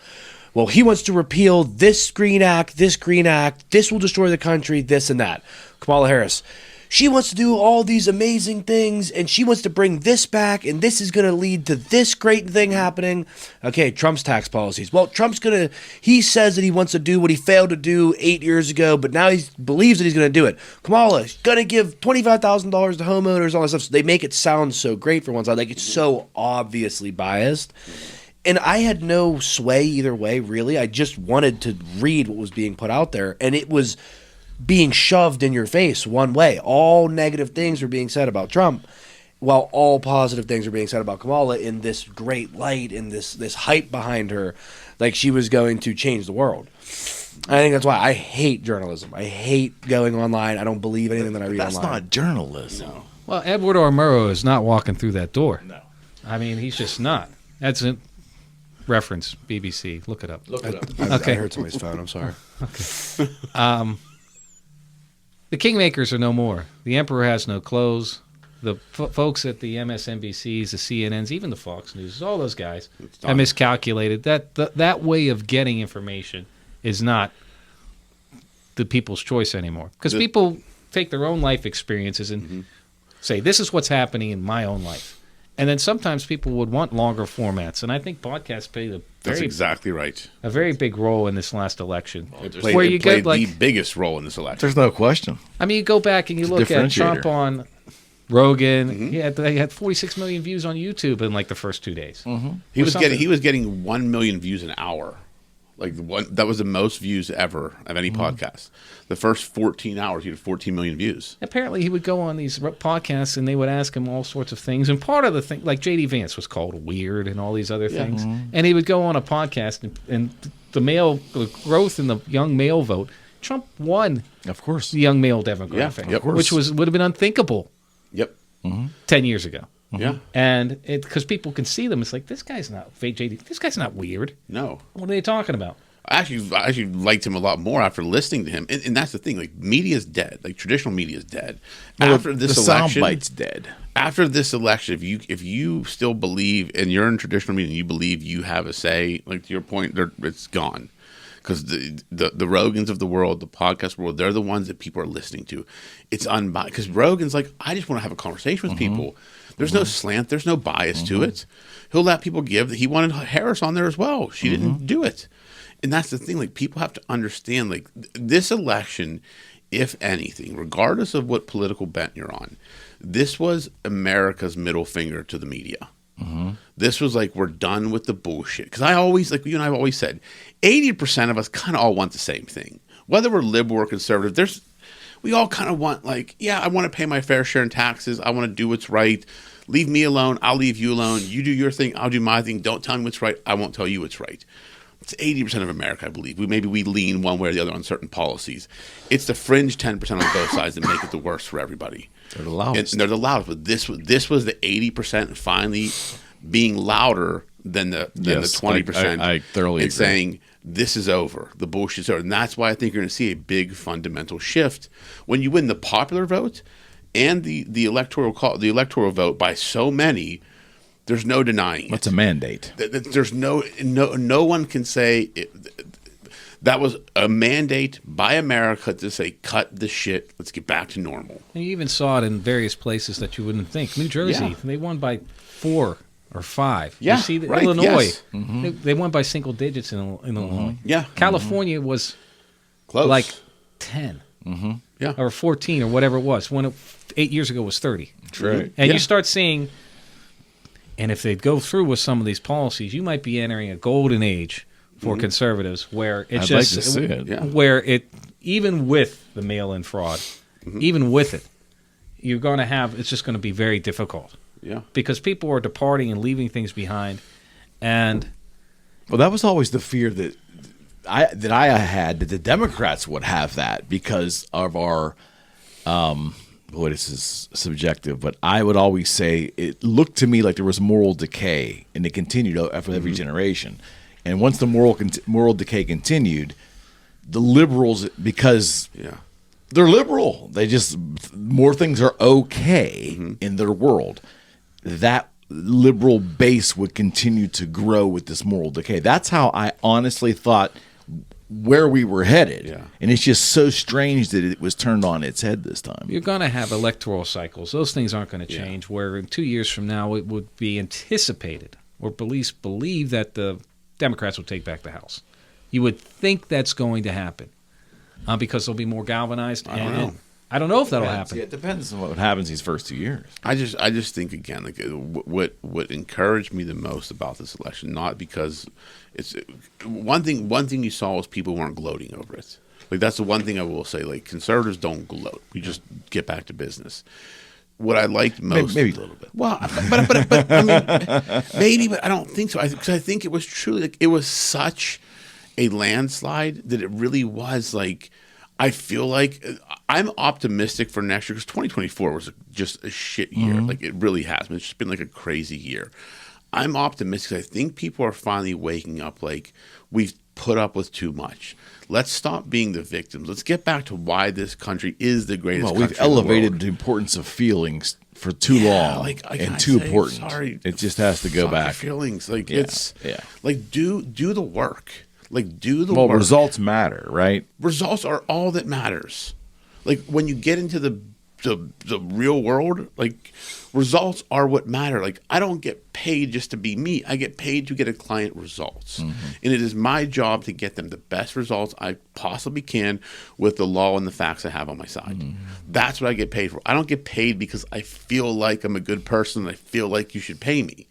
Well, he wants to repeal this Green Act, this will destroy the country, this and that. Kamala Harris, she wants to do all these amazing things, and she wants to bring this back, and this is going to lead to this great thing happening. Okay, Trump's tax policies. Well, he says that he wants to do what he failed to do 8 years ago, but now he believes that he's going to do it. Kamala's going to give $25,000 to homeowners, all that stuff. So they make it sound so great for one side. Like, it's so obviously biased. And I had no sway either way, really. I just wanted to read what was being put out there, and it was being shoved in your face one way. All negative things were being said about Trump, while all positive things were being said about Kamala in this great light and this hype behind her, like she was going to change the world. I think that's why I hate journalism. I hate going online. I don't believe anything that I read online. That's not journalism. No. Well, Edward R. Murrow is not walking through that door. No. I mean, he's just not. That's a reference, BBC. Look it up. I heard somebody's phone. I'm sorry. Okay. The kingmakers are no more. The emperor has no clothes. The folks at the MSNBCs, the CNNs, even the Fox News, all those guys have miscalculated. That way of getting information is not the people's choice anymore. Because people take their own life experiences and say, this is what's happening in my own life. And then sometimes people would want longer formats. And I think podcasts played That's exactly right. a very big role in this last election. It played the biggest role in this election. There's no question. I mean, you go back and you look at Trump on Rogan. They had 46 million views on YouTube in like the first 2 days. He was getting 1 million views an hour. Like that was the most views ever of any podcast. The first 14 hours, he had 14 million views. Apparently, he would go on these podcasts and they would ask him all sorts of things. And part of the thing, like J.D. Vance was called weird and all these other things. And he would go on a podcast and the growth in the young male vote. Trump won, Of course. the young male demographic, of course. which would have been unthinkable Yep. 10 years ago. Yeah. And because people can see them, it's like, this guy's not fake JD. This guy's not weird. No. What are they talking about? I actually liked him a lot more after listening to him, and that's the thing. Like, media is dead. Like, traditional media is dead. After this the election, soundbite's dead. After this election, if you still believe, and you're in traditional media, and you believe you have a say, like to your point, it's gone. Because the Rogans of the world, the podcast world, they're the ones that people are listening to. It's unbiased. Because Rogan's like, I just want to have a conversation with people. There's no slant. There's no bias to it. He'll let people give. He wanted Harris on there as well. She didn't do it. And that's the thing. Like, people have to understand, like, this election, if anything, regardless of what political bent you're on, this was America's middle finger to the media. This was like, we're done with the bullshit. Because I always, like you and I have always said, 80% of us kind of all want the same thing. Whether we're liberal or conservative, we all kind of want, like, yeah, I want to pay my fair share in taxes. I want to do what's right. Leave me alone. I'll leave you alone. You do your thing. I'll do my thing. Don't tell me what's right. I won't tell you what's right. It's 80% of America, I believe. Maybe we lean one way or the other on certain policies. It's the fringe 10% on both sides that make it the worst for everybody. They're the loudest. And they're the loudest. But this was the 80% finally being louder than the 20%. I thoroughly agree. Saying, this is over. The bullshit's over. And that's why I think you're going to see a big fundamental shift. When you win the popular vote and the electoral vote by so many, there's no denying it. That's a mandate. There's no one can say that was a mandate by America to say, cut the shit. Let's get back to normal. And you even saw it in various places that you wouldn't think. New Jersey, they won by 4 or 5. Yeah, you see right, Illinois, yes. they won by single digits in Illinois. Yeah. California was Close. like 10 Yeah. or 14 or whatever it was. When 8 years ago was 30. That's right. And you start seeing, and if they go through with some of these policies, you might be entering a golden age for conservatives where it's I'd like to see it. Yeah. where it, even with the mail-in fraud, even with it, you're going to have, it's just going to be very difficult. Yeah. Because people are departing and leaving things behind. And Well, that was always the fear that I had, that the Democrats would have that because of our boy, this is subjective, but I would always say it looked to me like there was moral decay, and it continued after every generation. And once the moral decay continued, the liberals, because they're liberal, they just, more things are okay in their world, that liberal base would continue to grow with this moral decay. That's how I honestly thought where we were headed. Yeah. And it's just so strange that it was turned on its head this time. you're going to have electoral cycles. Those things aren't going to change, where in 2 years from now it would be anticipated, or police believe that the Democrats will take back the House. You would think that's going to happen because they'll be more galvanized. I don't know. I don't know if that'll happen. Yeah, it depends on what happens these first 2 years. I just think, again, like, what encouraged me the most about this election, not because it's one thing you saw was people weren't gloating over it. Like, that's the one thing I will say. Like, conservatives don't gloat. We just get back to business. What I liked most, Maybe a little bit. well, but I mean, maybe, but I don't think so. Because I think it was truly, like, it was such a landslide that it really was like. I feel like I'm optimistic for next year because 2024 was just a shit year. Like, it really has. It's just been like a crazy year. I'm optimistic. I think people are finally waking up. Like, we've put up with too much. Let's stop being the victims. Let's get back to why this country is the greatest Well, country we've in the elevated world. the importance of feelings for too long like, and too say, important. sorry, it just has to go fuck your back. feelings. Like, Yeah, it's yeah. like, do the work. Like, do the Well, work. results matter, right? Results are all that matters. Like, when you get into the the real world, like results are what matter. Like I don't get paid just to be me. I get paid to get a client results. And it is my job to get them the best results I possibly can with the law and the facts I have on my side. That's what I get paid for. I don't get paid because I feel like I'm a good person and I feel like you should pay me.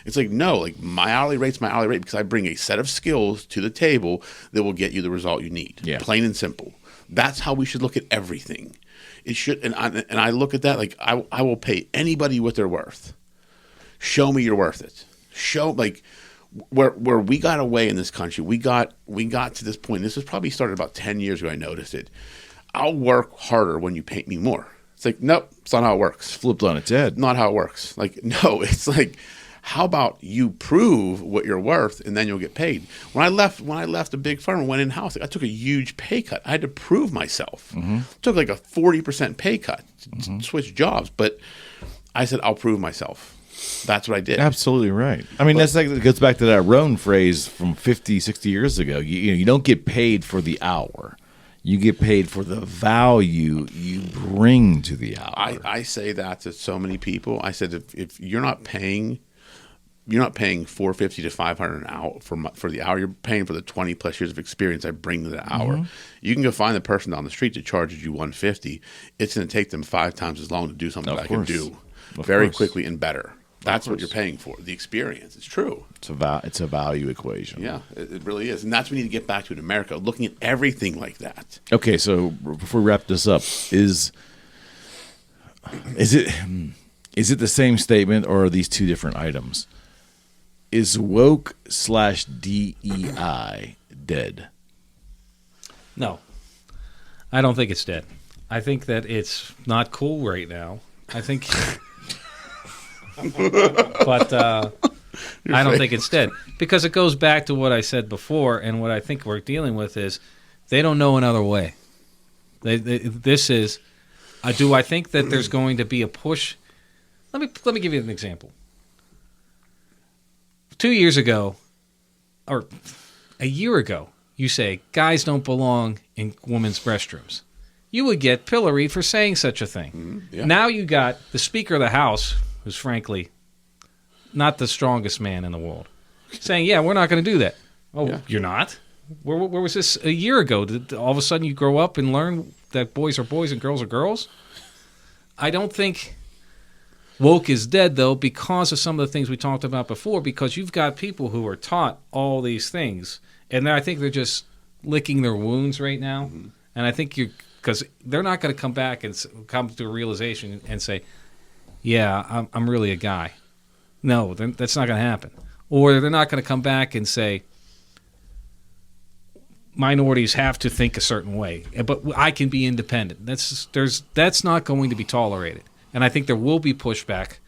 It's like, no, like my hourly rate's my hourly rate because I bring a set of skills to the table that will get you the result you need. Yeah. Plain and simple. That's how we should look at everything. It should, and I look at that like I will pay anybody what they're worth. Show me you're worth it. Show like where we got away in this country. We got to this point. This was probably started about 10 years ago. I noticed it. I'll work harder when you pay me more. It's like, nope, it's not how it works. It's flipped on its head. Not how it works. Like, no, it's like, how about you prove what you're worth and then you'll get paid? When I left a big firm and went in-house, I took a huge pay cut. I had to prove myself. Took like a 40% pay cut to switch jobs. But I said, I'll prove myself. That's what I did. Absolutely right. I mean, that's like, it goes back to that Roan phrase from 50, 60 years ago. You don't get paid for the hour. You get paid for the value you bring to the hour. I say that to so many people. I said, if you're not paying $450 to $500 an hour for the hour. You're paying for the 20 plus years of experience I bring to the hour. You can go find the person down the street that charges you $150. It's going to take them 5 times as long to do something that I can do very quickly and better. That's what you're paying for, the experience. It's true. It's a value equation. Yeah, it really is. And that's what we need to get back to in America, looking at everything like that. Okay, so before we wrap this up, is it the same statement or are these two different items? Is woke / DEI dead? No, I don't think it's dead. I think that it's not cool right now. I think, but I don't think it's dead because it goes back to what I said before, and what I think we're dealing with is they don't know another way. This is. Do I think that there's going to be a push? Let me give you an example. 2 years ago, or a year ago, you say guys don't belong in women's restrooms. You would get pilloried for saying such a thing. Yeah. Now you got the Speaker of the House, who's frankly not the strongest man in the world, saying, yeah, we're not going to do that. Oh, yeah. You're not? Where was this a year ago? Did all of a sudden you grow up and learn that boys are boys and girls are girls? I don't think woke is dead, though, because of some of the things we talked about before, because you've got people who are taught all these things, and I think they're just licking their wounds right now. And I think because they're not going to come back and come to a realization and say, yeah, I'm really a guy. No, that's not going to happen. Or they're not going to come back and say, minorities have to think a certain way, but I can be independent. That's not going to be tolerated. And I think there will be pushback,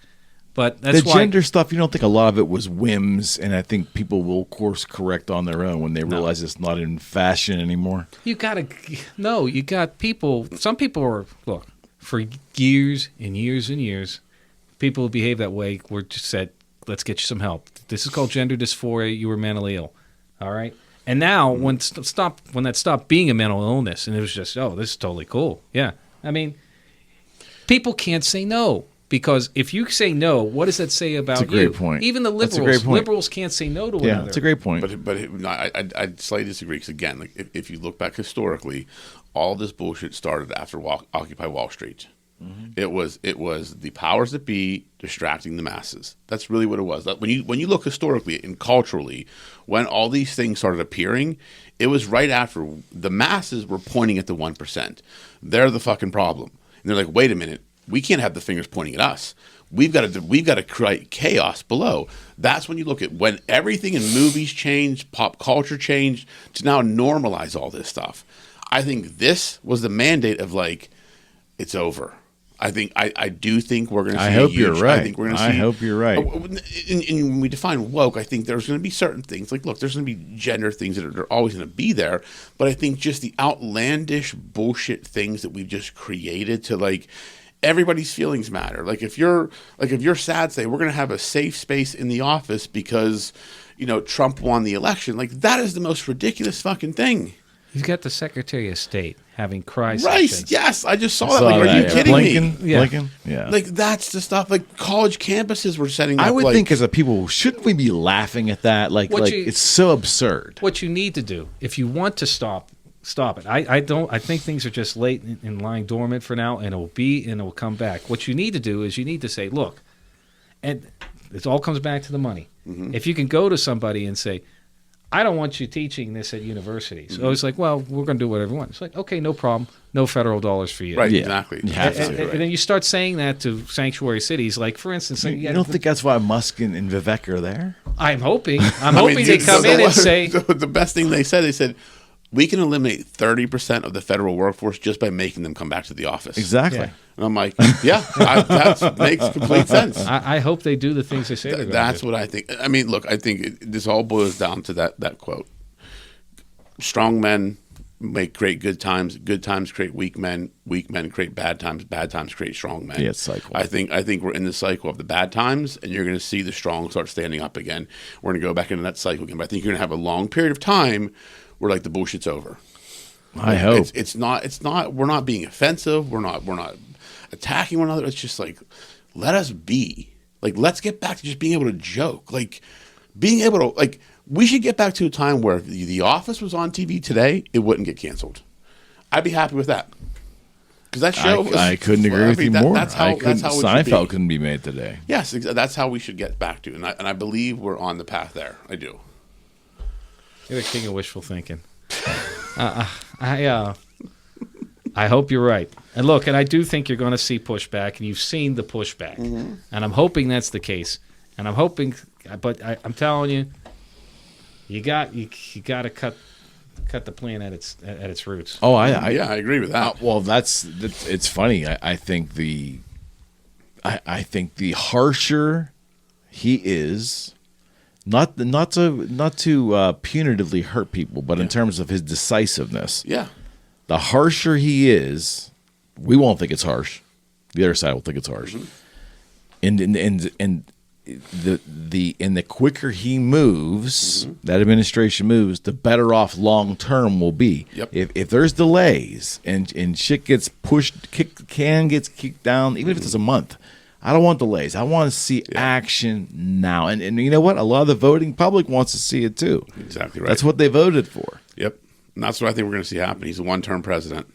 but that's why... The gender stuff, you don't think a lot of it was whims, and I think people will course correct on their own when they realize it's not in fashion anymore? You got people... Some people are... Look, for years and years and years, people who behave that way were just said, let's get you some help. This is called gender dysphoria. You were mentally ill. All right? And now, when that stopped being a mental illness, and it was just, oh, this is totally cool. Yeah. I mean... People can't say no, because if you say no, what does that say about you? That's a great point. Even the liberals can't say no to another. Yeah, that's a great point. But I'd slightly disagree, because again, like if you look back historically, all this bullshit started after Occupy Wall Street. It was the powers that be distracting the masses. That's really what it was. When you look historically and culturally, when all these things started appearing, it was right after the masses were pointing at the 1%. They're the fucking problem. And they're like, wait a minute, we can't have the fingers pointing at us. We've got to create chaos below. That's when you look at when everything in movies changed, pop culture changed, to now normalize all this stuff. I think this was the mandate of like, it's over. I do think we're going to see. I hope you're right. I think we're going to see. I hope you're right. And when we define woke, I think there's going to be certain things. Like, look, there's going to be gender things that are always going to be there. But I think just the outlandish bullshit things that we've just created to like everybody's feelings matter. Like if you're sad, say we're going to have a safe space in the office because Trump won the election. Like that is the most ridiculous fucking thing. You've got the Secretary of State having cry Right? sessions. Yes, I just saw that. Saw Like, are that, you yeah. kidding Blinken, me? Yeah. Blinken, yeah. Like that's the stuff. Like college campuses were setting up. I would like, think as a people, shouldn't we be laughing at that? Like it's so absurd. What you need to do, if you want to stop it. I don't. I think things are just late and lying dormant for now, and it will come back. What you need to do is you need to say, look, and it all comes back to the money. Mm-hmm. If you can go to somebody and say, I don't want you teaching this at universities. So it's like, well, we're going to do whatever we want. It's like, okay, no problem. No federal dollars for you. right? Yeah. Exactly. You have And, to. and then you start saying that to sanctuary cities, like for instance, You don't think that's why Musk and Vivek are there? I'm hoping I mean, they dude, come in and say, the best thing they said, we can eliminate 30% of the federal workforce just by making them come back to the office. Exactly. Yeah. And I'm like, that makes complete sense. I hope they do the things they say they're going to do. That's what I think. I mean, look, I think this all boils down to that quote. Strong men make great good times create weak men create bad times create strong men. Yeah, it's cycle. I think we're in the cycle of the bad times, and you're going to see the strong start standing up again. We're going to go back into that cycle again, but I think you're going to have a long period of time where like the bullshit's over. I hope. It's not we're not being offensive, we're not attacking one another. It's just like, let us be. Like, let's get back to just being able to joke. Like, being able to, like, we should get back to a time where if The Office was on TV today, it wouldn't get canceled. I'd be happy with that. Because that show was, I couldn't agree with you more. That's how Seinfeld couldn't be made today. Yes, that's how we should get back to. And I believe we're on the path there. I do. You're the king of wishful thinking. I hope you're right. And look, and I do think you're going to see pushback, and you've seen the pushback. Mm-hmm. And I'm hoping that's the case. And I'm hoping, but I'm telling you, you got to cut the plant at its roots. Oh, I agree with that. well, that's it's funny. I think the harsher he is, not to punitively hurt people, but in terms of his decisiveness. Yeah. The harsher he is, we won't think it's harsh. The other side will think it's harsh. Mm-hmm. And the quicker he moves, that administration moves, the better off long term will be. Yep. If there's delays and shit gets pushed, gets kicked down, even if it's a month, I don't want delays. I want to see action now. And you know what? A lot of the voting public wants to see it too. Exactly right. That's what they voted for. Yep. And that's what I think we're going to see happen. He's a one-term president.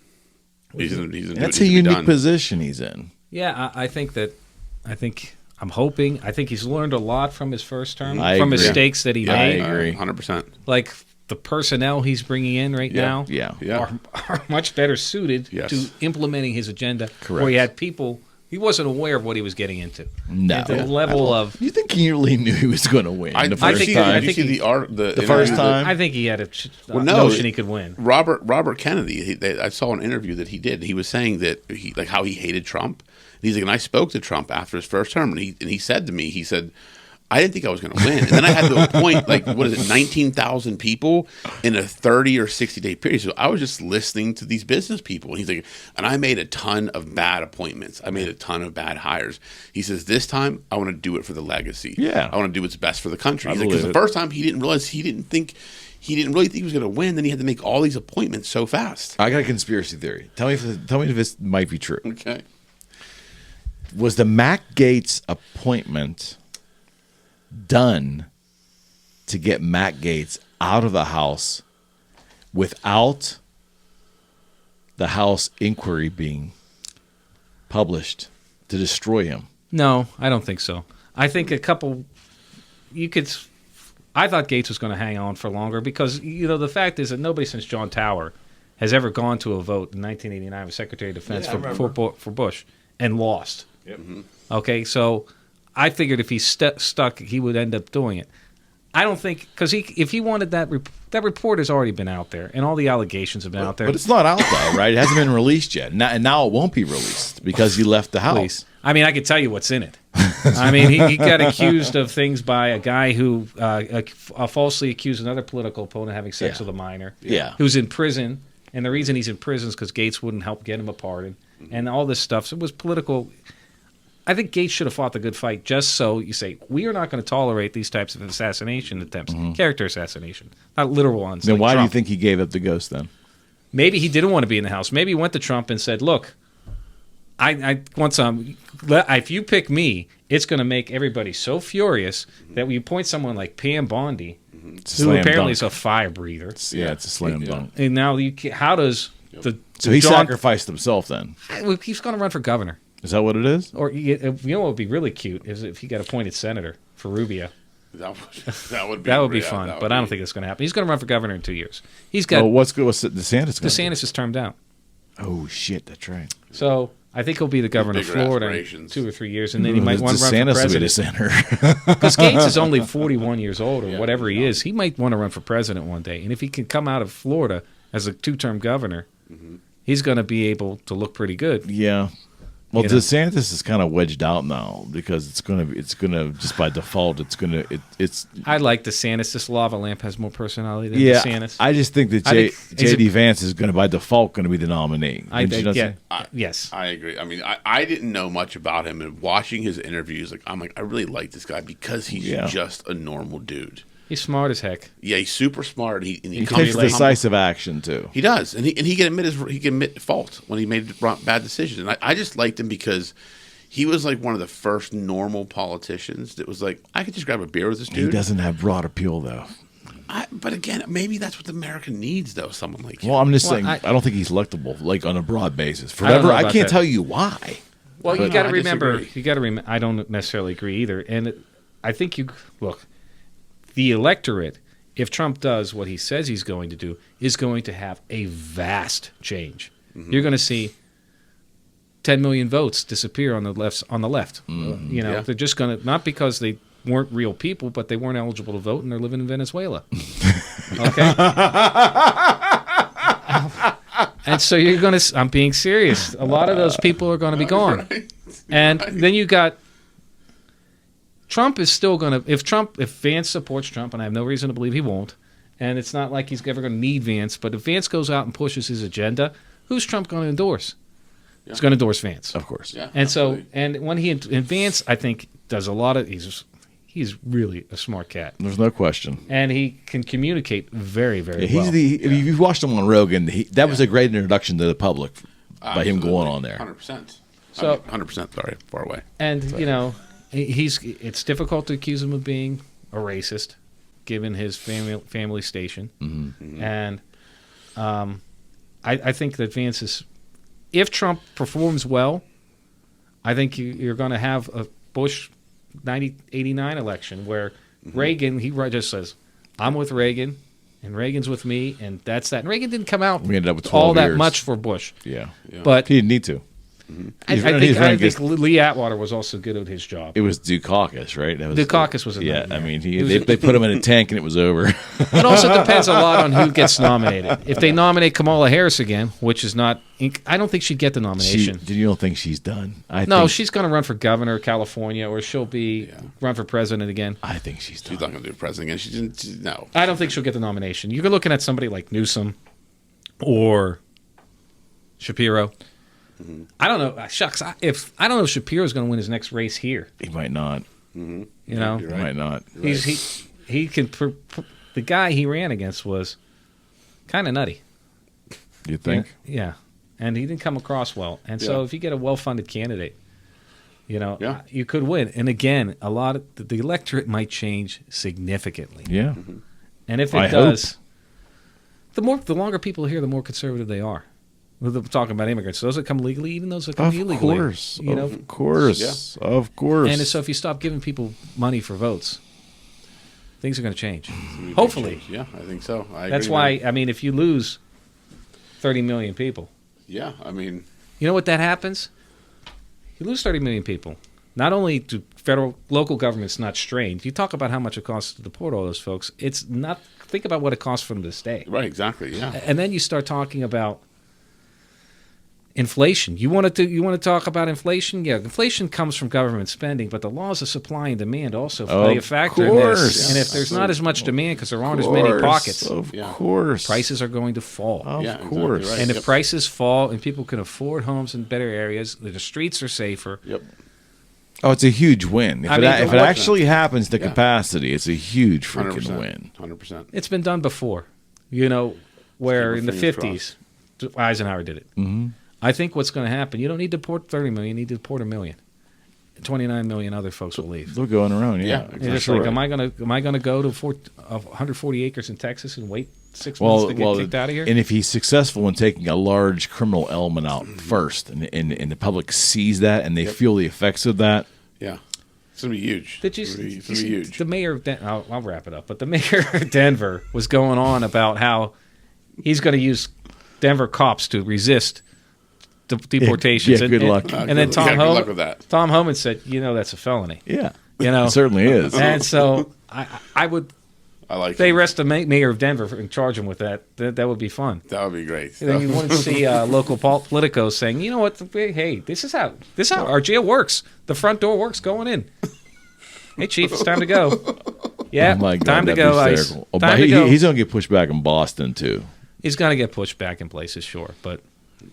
That's a unique position he's in. Yeah, I think I'm hoping. I think he's learned a lot from his first term, I from agree. mistakes that he made. I agree. 100%. Like the personnel he's bringing in right now Yeah. are much better suited Yes. to implementing his agenda. Correct. Where he had people, he wasn't aware of what he was getting into. No. At the level of, You think he really knew he was going to win the first think- time? I Did you think see he- the first interview time? I think he had a Well, no, notion he could win. Robert Kennedy. I saw an interview that he did. He was saying that how he hated Trump. And he's like, and I spoke to Trump after his first term, and he said to me, he said, I didn't think I was going to win. And then I had to appoint 19,000 people in a 30 or 60-day period. So I was just listening to these business people. And he's like, and I made a ton of bad appointments. I made a ton of bad hires. He says, this time I want to do it for the legacy. Yeah. I want to do what's best for the country. He's like, believe because it. the first time he didn't really think he was going to win. Then he had to make all these appointments so fast. I got a conspiracy theory. Tell me if this might be true. Okay. Was the Matt Gaetz appointment done to get Matt Gaetz out of the House without the House inquiry being published to destroy him? No, I don't think so. I think I thought Gates was going to hang on for longer because, the fact is that nobody since John Tower has ever gone to a vote in 1989 with Secretary of Defense for Bush and lost. Yep. Mm-hmm. Okay, so I figured if he stuck, he would end up doing it. I don't think because if he wanted that report has already been out there and all the allegations have been out there. But it's not out though, right? It hasn't been released yet, and now it won't be released because he left the House. Please. I mean, I could tell you what's in it. I mean, he got accused of things by a guy who falsely accused another political opponent of having sex with a minor. Yeah. Who's in prison, and the reason he's in prison is because Gates wouldn't help get him a pardon, and all this stuff. So it was political. I think Gates should have fought the good fight just so you say, we are not going to tolerate these types of assassination attempts, character assassination, not literal ones. Then like why do you Trump. think he gave up the ghost then? Maybe he didn't want to be in the House. Maybe he went to Trump and said, look, I want some. If you pick me, it's going to make everybody so furious that when you appoint someone like Pam Bondi, who apparently is a fire breather. It's a slam dunk. And now, how does the. So he sacrificed himself then. He's going to run for governor. Is that what it is? Or, you know what would be really cute is if he got appointed senator for Rubio. That would be fun, but I don't think it's going to happen. He's going to run for governor in 2 years. He's got. Oh, what's DeSantis? DeSantis is termed out. Oh shit, that's right. So I think he'll be the governor of Florida in 2 or 3 years, and then he might want to run for DeSantis president. will be the senator. Because Gates is only 41 years old or whatever he is. He might want to run for president one day, and if he can come out of Florida as a 2-term governor, he's going to be able to look pretty good. Yeah. Well, DeSantis is kind of wedged out now because it's gonna just by default it's. I like DeSantis. This lava lamp has more personality than Yeah, DeSantis. I just think that J.D. Vance is going to by default going to be the nominee. Yes, I agree. I mean, I didn't know much about him, and watching his interviews, I really like this guy because he's just a normal dude. He's smart as heck. Yeah, he's super smart. He takes decisive action too. He does, and he can admit fault when he made bad decisions. And I just liked him because he was like one of the first normal politicians that was like, I could just grab a beer with this dude. He doesn't have broad appeal though. But again, maybe that's what America needs, though. Someone like him. Well, I'm just saying, I don't think he's electable like on a broad basis forever. I can't tell you why. Well, you got to remember. I don't necessarily agree either, and I think look. The electorate, if Trump does what he says he's going to do, is going to have a vast change. You're going to see 10 million votes disappear on the left. They're just going to, not because they weren't real people, but they weren't eligible to vote and they're living in Venezuela. Okay? And so you're going to, I'm being serious. A lot of those people are going to be gone. And then you got Trump is still going to, if Vance supports Trump, and I have no reason to believe he won't, and it's not like he's ever going to need Vance, but if Vance goes out and pushes his agenda, who's Trump going to endorse? Yeah. He's going to endorse Vance. Of course. Yeah, and absolutely. When and Vance, I think, does a lot of, he's really a smart cat. There's no question. And he can communicate very, very well. If you've watched him on Rogan, that was a great introduction to the public by him going on there. 100%. So 100%, sorry, far away. And, it's difficult to accuse him of being a racist, given his family station. Mm-hmm. And I think that Vance is, if Trump performs well, I think you're going to have a Bush 89 election where Reagan, he just says, I'm with Reagan, and Reagan's with me, and that's that. And Reagan didn't come out we ended up with 12 all years. that much for Bush. Yeah. But he didn't need to. Mm-hmm. I think Lee Atwater was also good at his job. It was Dukakis, right? Dukakis was a I mean, they put him in a tank and it was over. It also depends a lot on who gets nominated. If they nominate Kamala Harris again, which is not, I don't think she'd get the nomination. You don't think she's done? No, she's going to run for governor of California, or she'll be run for president again. I think she's done. She's not going to do president again. She didn't. No, I don't think she'll get the nomination. You're looking at somebody like Newsom or Shapiro. Mm-hmm. I don't know. Shucks. I don't know if Shapiro's going to win his next race here. He might not. Mm-hmm. You know, he might not. He can. The guy he ran against was kind of nutty. You think? Yeah, and he didn't come across well. And so, if you get a well-funded candidate, you could win. And again, a lot of the electorate might change significantly. Yeah, and if it does, the longer people here, the more conservative they are. We're talking about immigrants. Those that come legally, even those that come illegally. Of course. And so if you stop giving people money for votes, things are going to change. Hopefully. Yeah, I think so. That's why, if you lose 30 million people. Yeah, You know what that happens? You lose 30 million people. Not only do local governments not strained, you talk about how much it costs to deport all those folks. It's not, think about what it costs for them to stay. Right, exactly, yeah. And then you start talking about inflation. You want to talk about inflation? Yeah, inflation comes from government spending, but the laws of supply and demand also play a factor in this. And if there's not as much demand because there aren't as many pockets, of course, prices are going to fall. Of course. Exactly right. And if prices fall and people can afford homes in better areas, the streets are safer. Yep. Oh, it's a huge win. If it actually happens to capacity, it's a huge freaking win. 100%. It's been done before. Where in the 50s, Eisenhower did it. Mm-hmm. I think what's going to happen, you don't need to deport 30 million, you need to deport 1 million. 29 million other folks will leave. They're going around, yeah. You're just like, am I gonna go to 140 acres in Texas and wait 6 months to get kicked out of here? And if he's successful in taking a large criminal element out first, and the public sees that and they feel the effects of that, Yeah. It's going to be huge. Did you It's gonna be see huge. the mayor of I'll wrap it up. But the mayor of Denver was going on about how he's going to use Denver cops to resist deportations. Yeah, good luck. And then good luck with that. Tom Homan said, that's a felony. yeah, It certainly is. And so I would. I like They it. arrest the mayor of Denver and charge him with that. That would be fun. That would be great. And then you want to see local politicos saying, you know what? Hey, this is how our jail works. The front door works going in. Hey, Chief, it's time to go. Yeah, Oh my God, time to that'd be go, Ice. hysterical. Oh, Time but to go. he's going to get pushed back in Boston too. He's going to get pushed back in places, sure, but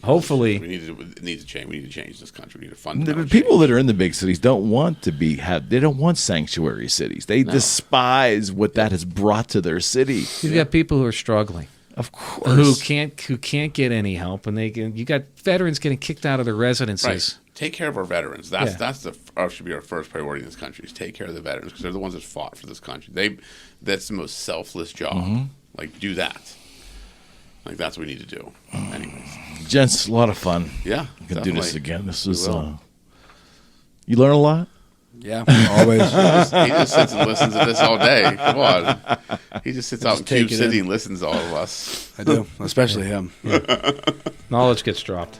hopefully, It needs to change. We need to change this country. We need to The fund people that are in the big cities don't want to they don't want sanctuary cities. They despise what that has brought to their city. you've got people who are struggling, Of course. who can't get any help, and you got veterans getting kicked out of their residences. Right. Take care of our veterans. That's should be our first priority in this country. Is take care of the veterans because they're the ones that fought for this country. That's the most selfless job. Mm-hmm. Like do that. Like that's what we need to do. Anyways, Gents, a lot of fun. yeah, We can do this definitely. again. This We was will. you learn a lot? Yeah, always. He just sits and listens to this all day. Come on, he just sits out in take Cube it City in. and listens to all of us. I do, especially him. Knowledge gets dropped.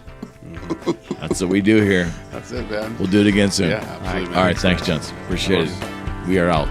That's what we do here. That's it, man. We'll do it again soon. Yeah, absolutely. All right, thanks, gents. Appreciate it. We are out.